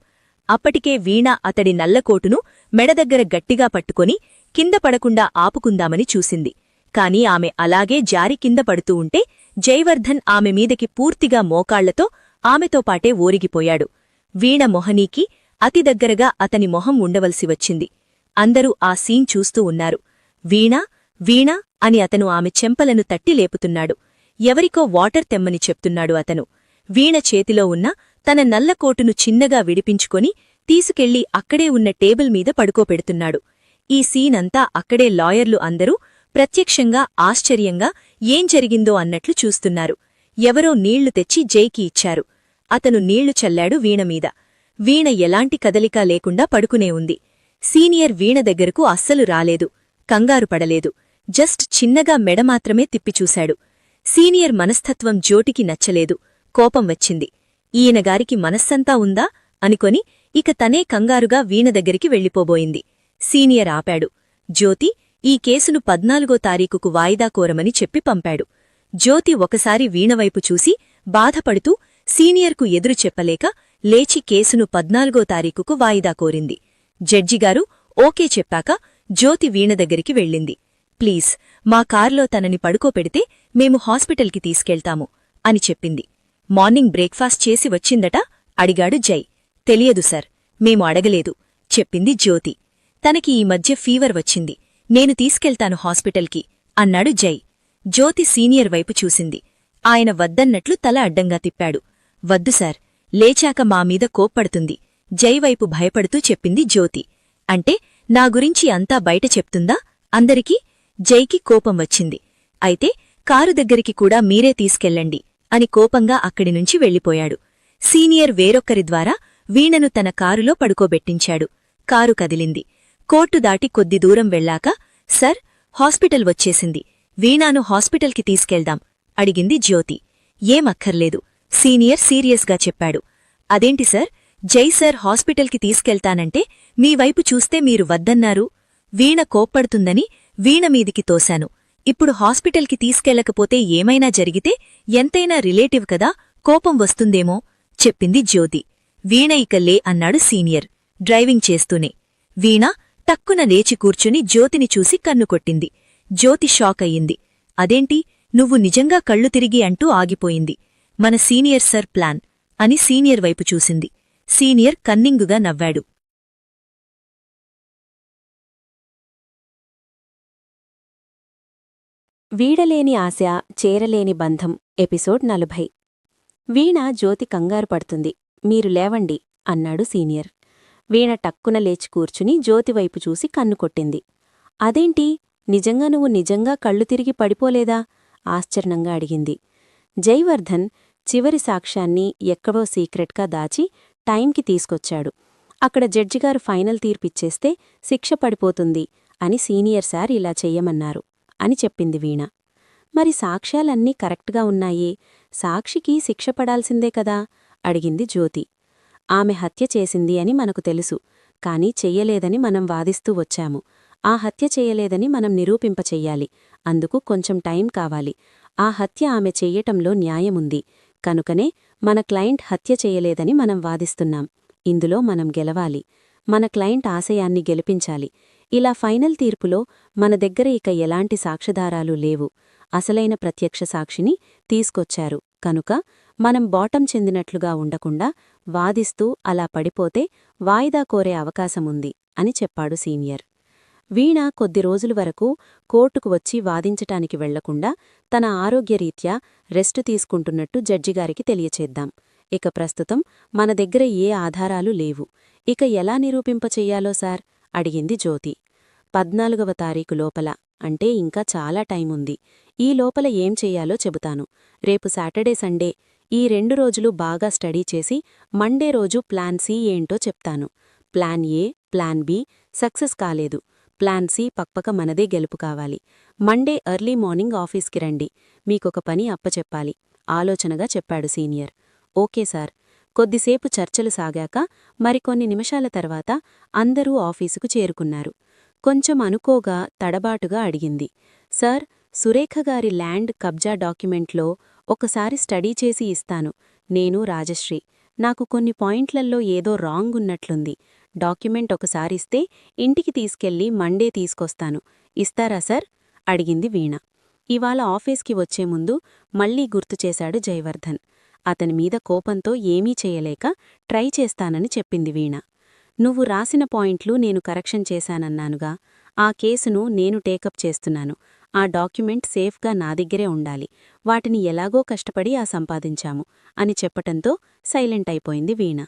అప్పటికే వీణ అతడి నల్లకోటును మెడదగ్గర గట్టిగా పట్టుకొని కింద పడకుండా ఆపుకుందామని చూసింది. కాని ఆమె అలాగే జారి కింద పడుతూ ఉంటే జైవర్ధన్ ఆమె మీదకి పూర్తిగా మోకాళ్లతో ఆమెతో పాటే ఓరిగిపోయాడు. వీణ మొహనీకి అతి దగ్గరగా అతని మొహం ఉండవలసి వచ్చింది. అందరూ ఆ సీన్ చూస్తూ ఉన్నారు. వీణా, వీణా అని అతను ఆమె చెంపలను తట్టి లేపుతున్నాడు. ఎవరికో వాటర్ తెమ్మని చెప్తున్నాడు అతను. వీణ చేతిలో ఉన్న తన నల్లకోటును చిన్నగా విడిపించుకొని తీసుకెళ్లి అక్కడే ఉన్న టేబుల్ మీద పడుకోపెడుతున్నాడు. ఈ సీనంతా అక్కడే లాయర్లు అందరూ ప్రత్యక్షంగా ఆశ్చర్యంగా ఏం జరిగిందో అన్నట్లు చూస్తున్నారు. ఎవరో నీళ్లు తెచ్చి జైకి ఇచ్చారు. అతను నీళ్లు చల్లాడు వీణమీద. వీణ ఎలాంటి కదలికా లేకుండా పడుకునే ఉంది. సీనియర్ వీణ దగ్గరకు అస్సలు రాలేదు, కంగారు పడలేదు. జస్ట్ చిన్నగా మెడ మాత్రమే తిప్పిచూశాడు. సీనియర్ మనస్తత్వం జ్యోతికి నచ్చలేదు. కోపం వచ్చింది. ఈయనగారికి మనస్సంతా ఉందా అనుకొని ఇక తనే కంగారుగా వీణ దగ్గరికి వెళ్ళిపోబోయింది. సీనియర్ ఆపాడు. జ్యోతి, ఈ కేసును 14వ తారీఖుకు వాయిదా కోరమని చెప్పి పంపాడు. జ్యోతి ఒకసారి వీణవైపు చూసి బాధపడుతూ సీనియర్కు ఎదురు చెప్పలేక లేచి కేసును 14వ తారీఖుకు వాయిదా కోరింది. జడ్జిగారు ఓకే చెప్పాక జ్యోతి వీణ దగ్గరికి వెళ్ళింది. ప్లీజ్, మా కార్లో తనని పడుకోపెడితే మేము హాస్పిటల్కి తీసుకెళ్తాము అని చెప్పింది. మార్నింగ్ బ్రేక్ఫాస్ట్ చేసి వచ్చిందట అడిగాడు జై. తెలియదు సార్, మేము అడగలేదు చెప్పింది జ్యోతి. తనకి ఈ మధ్య ఫీవర్ వచ్చింది, నేను తీసుకెళ్తాను హాస్పిటల్కి అన్నాడు జై. జ్యోతి సీనియర్ వైపు చూసింది. ఆయన వద్దన్నట్లు తల అడ్డంగా తిప్పాడు. వద్దు సార్, లేచాక మా మీద కోప్పడుతుంది జైవైపు భయపడుతూ చెప్పింది జ్యోతి. అంటే నా గురించి అంతా బయట చెప్తుందా అందరికీ? జైకి కోపం వచ్చింది. అయితే కారు దగ్గరికి కూడా మీరే తీసుకెళ్ళండి అని కోపంగా అక్కడినుంచి వెళ్ళిపోయాడు. సీనియర్ వేరొక్కరి ద్వారా వీణను తన కారులో పడుకోబెట్టించాడు. కారు కదిలింది. కోర్టు దాటి కొద్ది దూరం వెళ్ళాక, సర్, హాస్పిటల్ వచ్చేసింది, వీణాను హాస్పిటల్కి తీసుకెళ్దాం అడిగింది జ్యోతి. ఏమక్కర్లేదు, సీనియర్ సీరియస్గా చెప్పాడు. అదేంటి సార్, జై సార్ హాస్పిటల్కి తీసుకెళ్తానంటే మీ వైపు చూస్తే మీరు వద్దన్నారు. వీణ కోప్పడుతుందని వీణ మీదికి తోశాను. ఇప్పుడు హాస్పిటల్కి తీసుకెళ్లకపోతే ఏమైనా జరిగితే ఎంతైనా రిలేటివ్ కదా, కోపం వస్తుందేమో. చెప్పింది జ్యోతి. వీణ ఇక లే అన్నాడు సీనియర్ డ్రైవింగ్ చేస్తూనే. వీణ టక్కున లేచి కూర్చుని జ్యోతిని చూసి కన్నుకొట్టింది. జ్యోతి షాక్ అయ్యింది. అదేంటి, నువ్వు నిజంగా కళ్ళు తిరిగి అంటూ ఆగిపోయింది. మన సీనియర్ సర్ ప్లాన్ అని సీనియర్ వైపు చూసింది. సీనియర్ కన్నింగుగా నవ్వాడు. వీడలేని ఆశ చేరలేని బంధం ఎపిసోడ్ 40. వీణ జ్యోతి కంగారు పడుతుంది. మీరు లేవండి అన్నాడు సీనియర్. వీణ టక్కున లేచి కూర్చుని జ్యోతివైపు చూసి కన్నుకొట్టింది. అదేంటి, నిజంగా నువ్వు నిజంగా కళ్ళు తిరిగి పడిపోలేదా ఆశ్చర్యంగా అడిగింది. జైవర్ధన్ చివరి సాక్ష్యాన్ని ఎక్కడో సీక్రెట్గా దాచి టైంకి తీసుకొచ్చాడు. అక్కడ జడ్జిగారు ఫైనల్ తీర్పిచ్చేస్తే శిక్ష పడిపోతుంది అని సీనియర్ సార్ ఇలా చెయ్యమన్నారు అని చెప్పింది వీణ. మరి సాక్ష్యాలన్నీ కరెక్ట్గా ఉన్నాయి, సాక్షికి శిక్ష పడాల్సిందే కదా అడిగింది జ్యోతి. ఆమె హత్య చేసింది అని మనకు తెలుసు, కాని చెయ్యలేదని మనం వాదిస్తూ వచ్చాము. ఆ హత్య చెయ్యలేదని మనం నిరూపింపచెయ్యాలి. అందుకు కొంచెం టైం కావాలి. ఆ హత్య ఆమె చెయ్యటంలో న్యాయముంది. కనుకనే మన క్లయింట్ హత్య చెయ్యలేదని మనం వాదిస్తున్నాం. ఇందులో మనం గెలవాలి. మన క్లయింట్ ఆశయాన్ని గెలిపించాలి. ఇలా ఫైనల్ తీర్పులో మన దగ్గర ఇక ఎలాంటి సాక్ష్యాధారాలు లేవు. అసలైన ప్రత్యక్ష సాక్షిని తీసుకొచ్చారు కనుక మనం బాటం చెందినట్లుగా ఉండకుండా వాదిస్తూ అలా పడిపోతే వాయిదా కోరే అవకాశముంది అని చెప్పాడు సీనియర్. వీణ కొద్ది రోజుల వరకు కోర్టుకు వచ్చి వాదించటానికి వెళ్లకుండా తన ఆరోగ్యరీత్యా రెస్టు తీసుకుంటున్నట్టు జడ్జిగారికి తెలియచేద్దాం. ఇక ప్రస్తుతం మన దగ్గర ఏ ఆధారాలు లేవు. ఇక ఎలా నిరూపింపచెయ్యాలో సార్ అడిగింది జ్యోతి. 14వ తారీఖు లోపల, అంటే ఇంకా చాలా టైముంది. ఈ లోపల ఏం చెయ్యాలో చెబుతాను. రేపు సాటర్డే సండే ఈ 2 రోజులు బాగా స్టడీ చేసి మండే రోజు ప్లాన్ సి ఏంటో చెప్తాను. Plan A, plan be success కాలేదు. ప్లాన్ సి పక్పక మనదే గెలుపు కావాలి. మండే ఎర్లీ మార్నింగ్ ఆఫీస్కి రండి. మీకొక పని అప్పచెప్పాలి ఆలోచనగా చెప్పాడు సీనియర్. Okay sir. కొద్దిసేపు చర్చలు సాగాక మరికొన్ని నిమిషాల తర్వాత అందరూ ఆఫీసుకు చేరుకున్నారు. కొంచెం అనుకోగా తడబాటుగా అడిగింది. సార్, సురేఖగారి ల్యాండ్ కబ్జా డాక్యుమెంట్లో ఒకసారి స్టడీ చేసి ఇస్తాను. నేను రాజశ్రీ. నాకు కొన్ని పాయింట్లల్లో ఏదో రాంగ్ ఉన్నట్లుంది. డాక్యుమెంట్ ఒకసారిస్తే ఇంటికి తీసుకెళ్లి మండే తీసుకొస్తాను. ఇస్తారా సార్ అడిగింది వీణ. ఇవాళ ఆఫీస్కి వచ్చే ముందు మళ్లీ గుర్తుచేశాడు జైవర్ధన్. అతని మీద కోపంతో ఏమీ చేయలేక ట్రై చేస్తానని చెప్పింది వీణ. నువ్వు రాసిన పాయింట్లు నేను కరెక్షన్ చేశానన్నానుగా, ఆ కేసును నేను టేకప్ చేస్తున్నాను. ఆ డాక్యుమెంట్ సేఫ్గా నా దగ్గరే ఉండాలి. వాటిని ఎలాగో కష్టపడి సంపాదించాము అని చెప్పటంతో సైలెంట్ అయిపోయింది వీణ.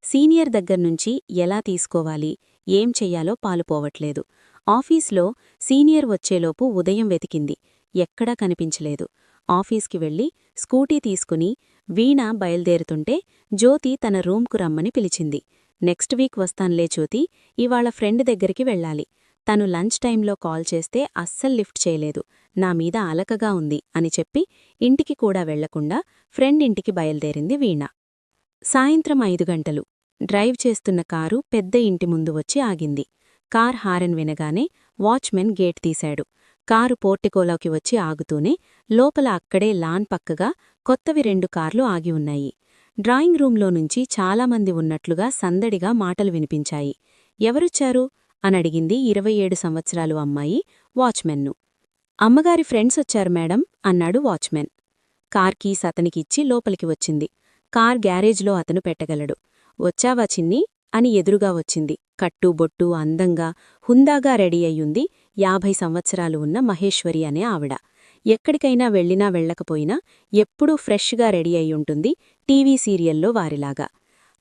సీనియర్ దగ్గర్నుంచి ఎలా తీసుకోవాలి, ఏం చెయ్యాలో పాలుపోవట్లేదు. ఆఫీస్లో సీనియర్ వచ్చేలోపు ఉదయం వెతికింది. ఎక్కడా కనిపించలేదు. ఆఫీస్కి వెళ్లి స్కూటీ తీసుకుని వీణ బయల్దేరుతుంటే జ్యోతి తన రూమ్కు రమ్మని పిలిచింది. నెక్స్ట్ వీక్ వస్తాన్లే జ్యోతి, ఇవాళ ఫ్రెండ్ దగ్గరికి వెళ్ళాలి. తను లంచ్ టైంలో కాల్ చేస్తే అస్సలు లిఫ్ట్ చేయలేదు. నా మీద అలకగా ఉంది అని చెప్పి ఇంటికి కూడా వెళ్లకుండా ఫ్రెండ్ ఇంటికి బయల్దేరింది వీణ. సాయంత్రం 5 గంటలు. డ్రైవ్ చేస్తున్న కారు పెద్ద ఇంటి ముందు వచ్చి ఆగింది. కార్ హారన్ వినగానే వాచ్మెన్ గేట్ తీశాడు. కారు పోర్టికోలోకి వచ్చి ఆగుతూనే లోపల అక్కడే లాన్ పక్కగా కొత్తవి 2 కార్లు ఆగి ఉన్నాయి. డ్రాయింగ్ రూంలో నుంచి చాలామంది ఉన్నట్లుగా సందడిగా మాటలు వినిపించాయి. ఎవరొచ్చారు అనడిగింది 27 సంవత్సరాలు అమ్మాయి వాచ్మెన్ను. అమ్మగారి ఫ్రెండ్స్ వచ్చారు మేడం అన్నాడు వాచ్మెన్. కార్ కీస్ అతనికిచ్చి లోపలికి వచ్చింది. కార్ గ్యారేజ్లో అతను పెట్టగలడు. వచ్చావా చిన్ని అని ఎదురుగా వచ్చింది. కట్టు బొట్టు అందంగా హుందాగా రెడీ అయ్యుంది 50 సంవత్సరాలు ఉన్న మహేశ్వరి అనే ఆవిడ. ఎక్కడికైనా వెళ్లినా వెళ్లకపోయినా ఎప్పుడూ ఫ్రెష్గా రెడీ అయ్యుంటుంది, టీవీ సీరియల్లో వారిలాగా.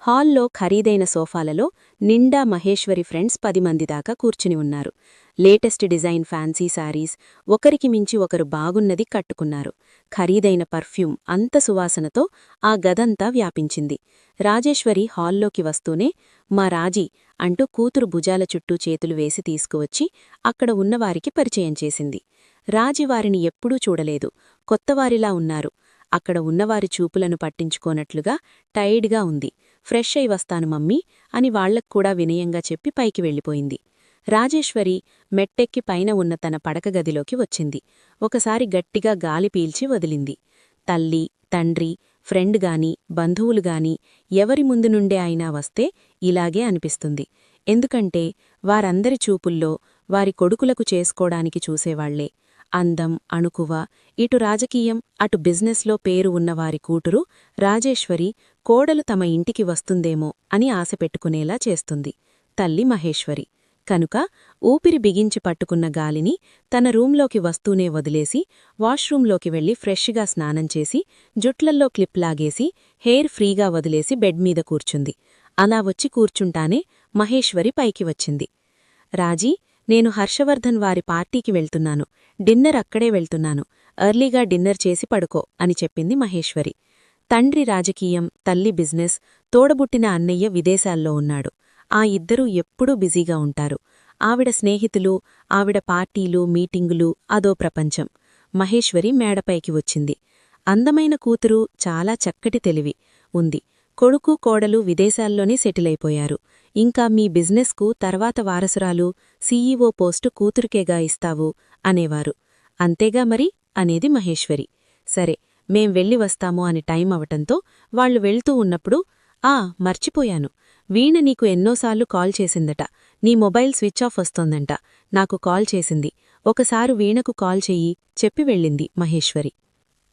హాల్లో ఖరీదైన సోఫాలలో నిండా మహేశ్వరి ఫ్రెండ్స్ 10 మంది దాకా కూర్చుని ఉన్నారు. లేటెస్ట్ డిజైన్ ఫ్యాన్సీ శారీస్ ఒకరికి మించి ఒకరు బాగున్నది కట్టుకున్నారు. ఖరీదైన పర్ఫ్యూమ్ అంత సువాసనతో ఆ గదంతా వ్యాపించింది. రాజేశ్వరి హాల్లోకి వస్తూనే మా రాజీ అంటూ కూతురు భుజాల చుట్టూ చేతులు వేసి తీసుకువచ్చి అక్కడ ఉన్నవారికి పరిచయం చేసింది. రాజీ వారిని ఎప్పుడూ చూడలేదు, కొత్తవారిలా ఉన్నారు. అక్కడ ఉన్నవారి చూపులను పట్టించుకోనట్లుగా టైర్డ్గా ఉంది. ఫ్రెష్ అయి వస్తాను మమ్మీ అని వాళ్లక్కూడా వినయంగా చెప్పి పైకి వెళ్ళిపోయింది. రాజేశ్వరి మెట్టెక్కి పైన ఉన్న తన పడక గదిలోకి వచ్చింది. ఒకసారి గట్టిగా గాలి పీల్చి వదిలింది. తల్లి, తండ్రి, ఫ్రెండ్ గాని బంధువులు గాని ఎవరి ముందు నుండే అయినా వస్తే ఇలాగే అనిపిస్తుంది. ఎందుకంటే వారందరి చూపుల్లో వారి కొడుకులకు చేసుకోడానికి చూసేవాళ్లే. అందం, అణుకువ, ఇటు రాజకీయం అటు బిజినెస్లో పేరు ఉన్నవారి కూతురు రాజేశ్వరి కోడలు తమ ఇంటికి వస్తుందేమో అని ఆశపెట్టుకునేలా చేస్తుంది తల్లి మహేశ్వరి. కనుక ఊపిరి బిగించి పట్టుకున్న గాలిని తన రూంలోకి వస్తూనే వదిలేసి వాష్రూంలోకి వెళ్లి ఫ్రెష్గా స్నానం చేసి జుట్లల్లో క్లిప్ లాగేసి హెయిర్ ఫ్రీగా వదిలేసి బెడ్ మీద కూర్చుంది. అలా వచ్చి కూర్చుంటానే మహేశ్వరి పైకి వచ్చింది. రాజీ, నేను హర్షవర్ధన్ వారి పార్టీకి వెళ్తున్నాను. డిన్నర్ అక్కడే వెళ్తున్నాను. ఎర్లీగా డిన్నర్ చేసి పడుకో అని చెప్పింది మహేశ్వరి. తండ్రి రాజకీయం, తల్లి బిజినెస్, తోడబుట్టిన అన్నయ్య విదేశాల్లో ఉన్నాడు. ఆ ఇద్దరూ ఎప్పుడూ బిజీగా ఉంటారు. ఆవిడ స్నేహితులు, ఆవిడ పార్టీలు, మీటింగులు అదో ప్రపంచం. మహేశ్వరి మేడపైకి వచ్చింది. అందమైన కూతురు, చాలా చక్కటి తెలివి ఉంది. కొడుకు కోడలు విదేశాల్లోనే సెటిలైపోయారు. ఇంకా మీ బిజినెస్కు తర్వాత వారసురాలు, సీఈఓ పోస్టు కూతురికేగా ఇస్తావు అనేవారు. అంతేగా మరి అనేది మహేశ్వరి. సరే, మేం వెళ్ళి వస్తాము అని టైం అవటంతో వాళ్లు వెళ్తూ ఉన్నప్పుడు, మర్చిపోయాను, వీణ నీకు ఎన్నోసార్లు కాల్ చేసిందట. నీ మొబైల్ స్విచ్ ఆఫ్ వస్తోందంట. నాకు కాల్ చేసింది. ఒకసారి వీణకు కాల్ చెయ్యి చెప్పి వెళ్ళింది మహేశ్వరి.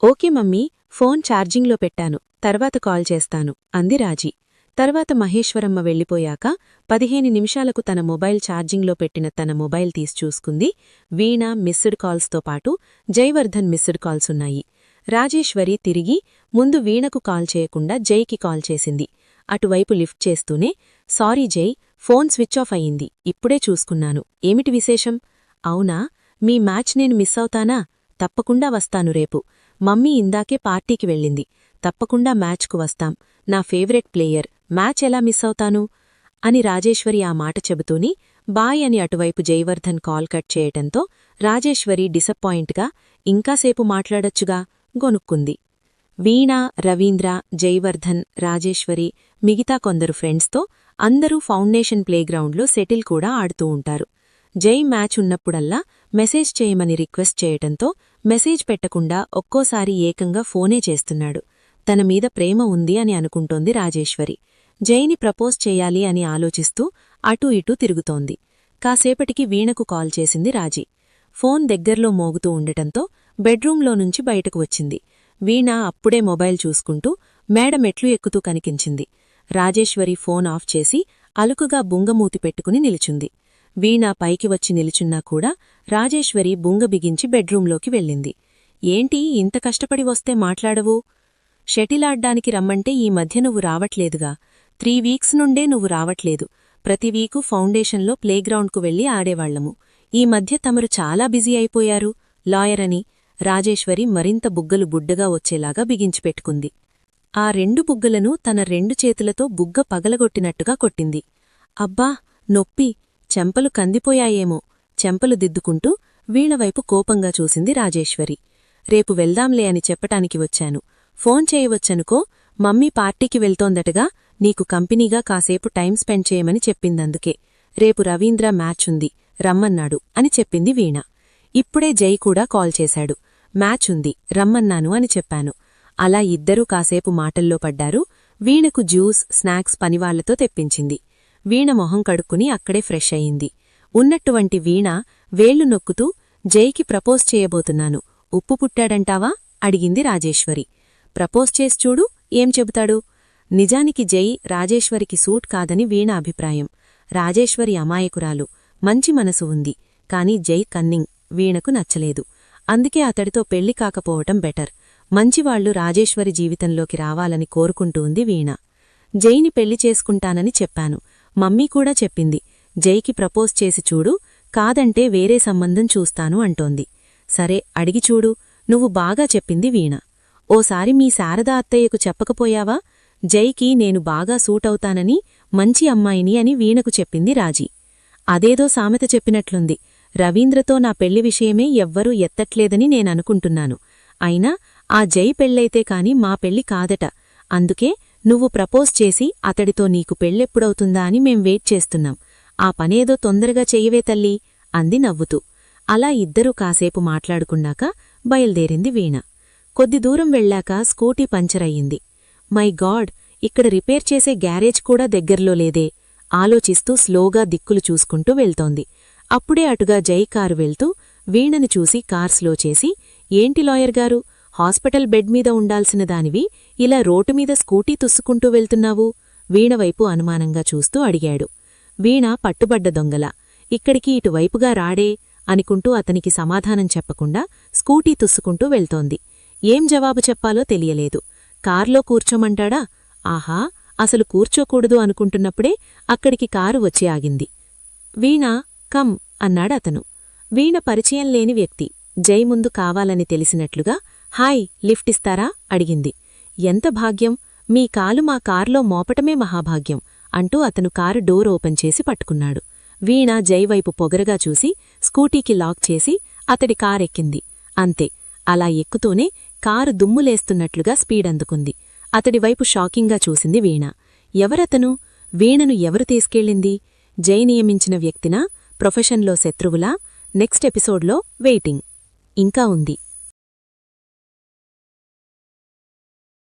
ఓకే మమ్మీ, ఫోన్ ఛార్జింగ్లో పెట్టాను, తర్వాత కాల్ చేస్తాను అంది రాజీ. తర్వాత మహేశ్వరమ్మ వెళ్ళిపోయాక 15 నిమిషాలకు తన మొబైల్ ఛార్జింగ్లో పెట్టిన తన మొబైల్ తీసి చూసుకుంది. వీణ మిస్డ్ కాల్స్తో పాటు జైవర్ధన్ మిస్డ్ కాల్సున్నాయి. రాజేశ్వరి తిరిగి ముందు వీణకు కాల్ చేయకుండా జైకి కాల్ చేసింది. అటువైపు లిఫ్ట్ చేస్తూనే, సారీ జై, ఫోన్ స్విచ్ ఆఫ్ అయింది, ఇప్పుడే చూసుకున్నాను. ఏమిటి విశేషం? అవునా, మీ మ్యాచ్ నేను మిస్ అవుతానా? తప్పకుండా వస్తాను రేపు. మమ్మీ ఇందాకే పార్టీకి వెళ్ళింది. తప్పకుండా మ్యాచ్కు వస్తాం. నా ఫేవరెట్ ప్లేయర్, మ్యాచ్ ఎలా మిస్ అవుతాను అని రాజేశ్వరి ఆ మాట చెబుతూని బాయ్ అని అటువైపు జైవర్ధన్ కాల్ కట్ చేయటంతో రాజేశ్వరి డిసప్పాయింట్గా ఇంకాసేపు మాట్లాడొచ్చుగా గొనుక్కుంది. వీణ, రవీంద్ర, జైవర్ధన్, రాజేశ్వరి, మిగతా కొందరు ఫ్రెండ్స్తో అందరూ ఫౌండేషన్ ప్లేగ్రౌండ్లో సెటిల్ కూడా ఆడుతూ ఉంటారు. జై మ్యాచ్ ఉన్నప్పుడల్లా మెసేజ్ చేయమని రిక్వెస్ట్ చేయటంతో మెసేజ్ పెట్టకుండా ఒక్కోసారి ఏకంగా ఫోనే చేస్తున్నాడు. తన మీద ప్రేమ ఉంది అని అనుకుంటోంది రాజేశ్వరి. జైని ప్రపోజ్ చెయ్యాలి అని ఆలోచిస్తూ అటూ ఇటూ తిరుగుతోంది. కాసేపటికి వీణకు కాల్ చేసింది రాజీ. ఫోన్ దగ్గర్లో మోగుతూ ఉండటంతో బెడ్రూంలో నుంచి బయటకు వచ్చింది. వీణ అప్పుడే మొబైల్ చూసుకుంటూ మేడ మెట్లు ఎక్కుతూ కనిపించింది. రాజేశ్వరి ఫోన్ ఆఫ్ చేసి అలుకుగా బుంగమూతి పెట్టుకుని నిలుచుంది. వీణ పైకి వచ్చి నిలుచున్నా కూడా రాజేశ్వరి బుంగ బిగించి బెడ్రూంలోకి వెళ్ళింది. ఏంటి ఇంత కష్టపడి వస్తే మాట్లాడవు? షటిలాడ్డానికి రమ్మంటే ఈ మధ్య నువ్వు రావట్లేదుగా. 3 వీక్స్ నుండే నువ్వు రావట్లేదు. ప్రతి వీకు ఫౌండేషన్లో ప్లేగ్రౌండ్కు వెళ్లి ఆడేవాళ్లము. ఈ మధ్య తమరు చాలా బిజీ అయిపోయారు లాయర్ అని రాజేశ్వరి మరింత బుగ్గలు బుడ్డగా వచ్చేలాగా బిగించిపెట్టుకుంది. ఆ 2 బుగ్గలను తన 2 చేతులతో బుగ్గ పగలగొట్టినట్టుగా కొట్టింది. అబ్బా, నొప్పి, చెంపలు కందిపోయాయేమో చెంపలు దిద్దుకుంటూ వీణవైపు కోపంగా చూసింది రాజేశ్వరి. రేపు వెళ్దాంలే అని చెప్పటానికి వచ్చాను. ఫోన్ చేయవచ్చనుకో, మమ్మీ పార్టీకి వెళ్తోందటగా, నీకు కంపెనీగా కాసేపు టైం స్పెండ్ చేయమని చెప్పిందందుకే. రేపు రవీంద్ర మ్యాచ్ ఉంది, రమ్మన్నాడు అని చెప్పింది వీణ. ఇప్పుడే జై కూడా కాల్ చేశాడు. మ్యాచ్ ఉంది, రమ్మన్నాను అని చెప్పాను. అలా ఇద్దరూ కాసేపు మాటల్లో పడ్డారు. వీణకు జ్యూస్, స్నాక్స్ పనివాళ్లతో తెప్పించింది. వీణ మొహం కడుక్కుని అక్కడే ఫ్రెష్ అయింది. ఉన్నట్టువంటి వీణ వేళ్లు నొక్కుతూ జైకి ప్రపోజ్ చేయబోతున్నాను, ఉప్పు పుట్టాడంటావా అడిగింది రాజేశ్వరి. ప్రపోజ్ చేసి చూడు, ఏం చెబుతాడు? నిజానికి జై రాజేశ్వరికి సూట్ కాదని వీణ అభిప్రాయం. రాజేశ్వరి అమాయకురాలు, మంచి మనసు ఉంది. కాని జై కన్నింగ్ వీణకు నచ్చలేదు. అందుకే అతడితో పెళ్లి కాకపోవటం బెటర్. మంచివాళ్లు రాజేశ్వరి జీవితంలోకి రావాలని కోరుకుంటూ ఉంది వీణ. జైని పెళ్లి చేసుకుంటానని చెప్పాను. మమ్మీ కూడా చెప్పింది. జైకి ప్రపోజ్ చేసి చూడు, కాదంటే వేరే సంబంధం చూస్తాను అంటోంది. సరే, అడిగి చూడు, నువ్వు బాగా చెప్పింది వీణ. ఓసారి మీ శారదా అత్తయ్యకు చెప్పకపోయావా? జైకి నేను బాగా సూటవుతానని, మంచి అమ్మాయిని అని వీణకు చెప్పింది రాజీ. అదేదో సామెత చెప్పినట్లుంది. రవీంద్రతో నా పెళ్లి విషయమే ఎవ్వరూ ఎత్తట్లేదని నేననుకుంటున్నాను. అయినా ఆ జై పెళ్లైతే కాని మా పెళ్లి కాదట. అందుకే నువ్వు ప్రపోజ్ చేసి అతడితో నీకు పెళ్ళెప్పుడవుతుందా అని మేం వెయిట్ చేస్తున్నాం. ఆ పనేదో తొందరగా చెయ్యవే తల్లీ అంది నవ్వుతూ. అలా ఇద్దరూ కాసేపు మాట్లాడుకున్నాక బయల్దేరింది వీణ. కొద్ది దూరం వెళ్ళాక స్కూటీ పంచరయ్యింది. మై గాడ్, ఇక్కడ రిపేర్ చేసే గ్యారేజ్ కూడా దగ్గర్లో లేదే ఆలోచిస్తూ స్లోగా దిక్కులు చూసుకుంటూ వెళ్తోంది. అప్పుడే అటుగా జై కారు వెళ్తూ వీణను చూసి కార్ స్లో చేసి, ఏంటి లాయర్ గారు, హాస్పిటల్ బెడ్ మీద ఉండాల్సిన దానివి ఇలా రోడ్డుమీద స్కూటీ తుస్సుకుంటూ వెళ్తున్నావు? వీణవైపు అనుమానంగా చూస్తూ అడిగాడు. వీణ పట్టుబడ్డ దొంగల ఇక్కడికి ఇటువైపుగా రాడే అనుకుంటూ అతనికి సమాధానం చెప్పకుండా స్కూటీ తుస్సుకుంటూ వెళ్తోంది. ఏం జవాబు చెప్పాలో తెలియలేదు. కార్లో కూర్చోమంటాడా? ఆహా, అసలు కూర్చోకూడదు అనుకుంటున్నప్పుడే అక్కడికి కారు వచ్చి ఆగింది. వీణ, కమ్ అన్నాడతను. వీణ పరిచయం లేని వ్యక్తి. జై ముందు కావాలని తెలిసినట్లుగా హాయ్, లిఫ్టిస్తారా అడిగింది. ఎంత భాగ్యం, మీ కాలు మా కార్లో మోపటమే మహాభాగ్యం అంటూ అతను కారు డోర్ ఓపెన్ చేసి పట్టుకున్నాడు. వీణ జైవైపు పొగరగా చూసి స్కూటీకి లాక్ చేసి అతడి కారెక్కింది. అంతే, అలా ఎక్కుతూనే కారు దుమ్ములేస్తున్నట్లుగా స్పీడందుకుంది. అతడివైపు షాకింగ్గా చూసింది వీణ. ఎవరతను? వీణను ఎవరు తీసుకెళ్ళింది? జై నియమించిన వ్యక్తినా? ప్రొఫెషన్లో శత్రువులా? నెక్స్ట్ ఎపిసోడ్లో వెయిటింగ్ ఇంకా ఉంది.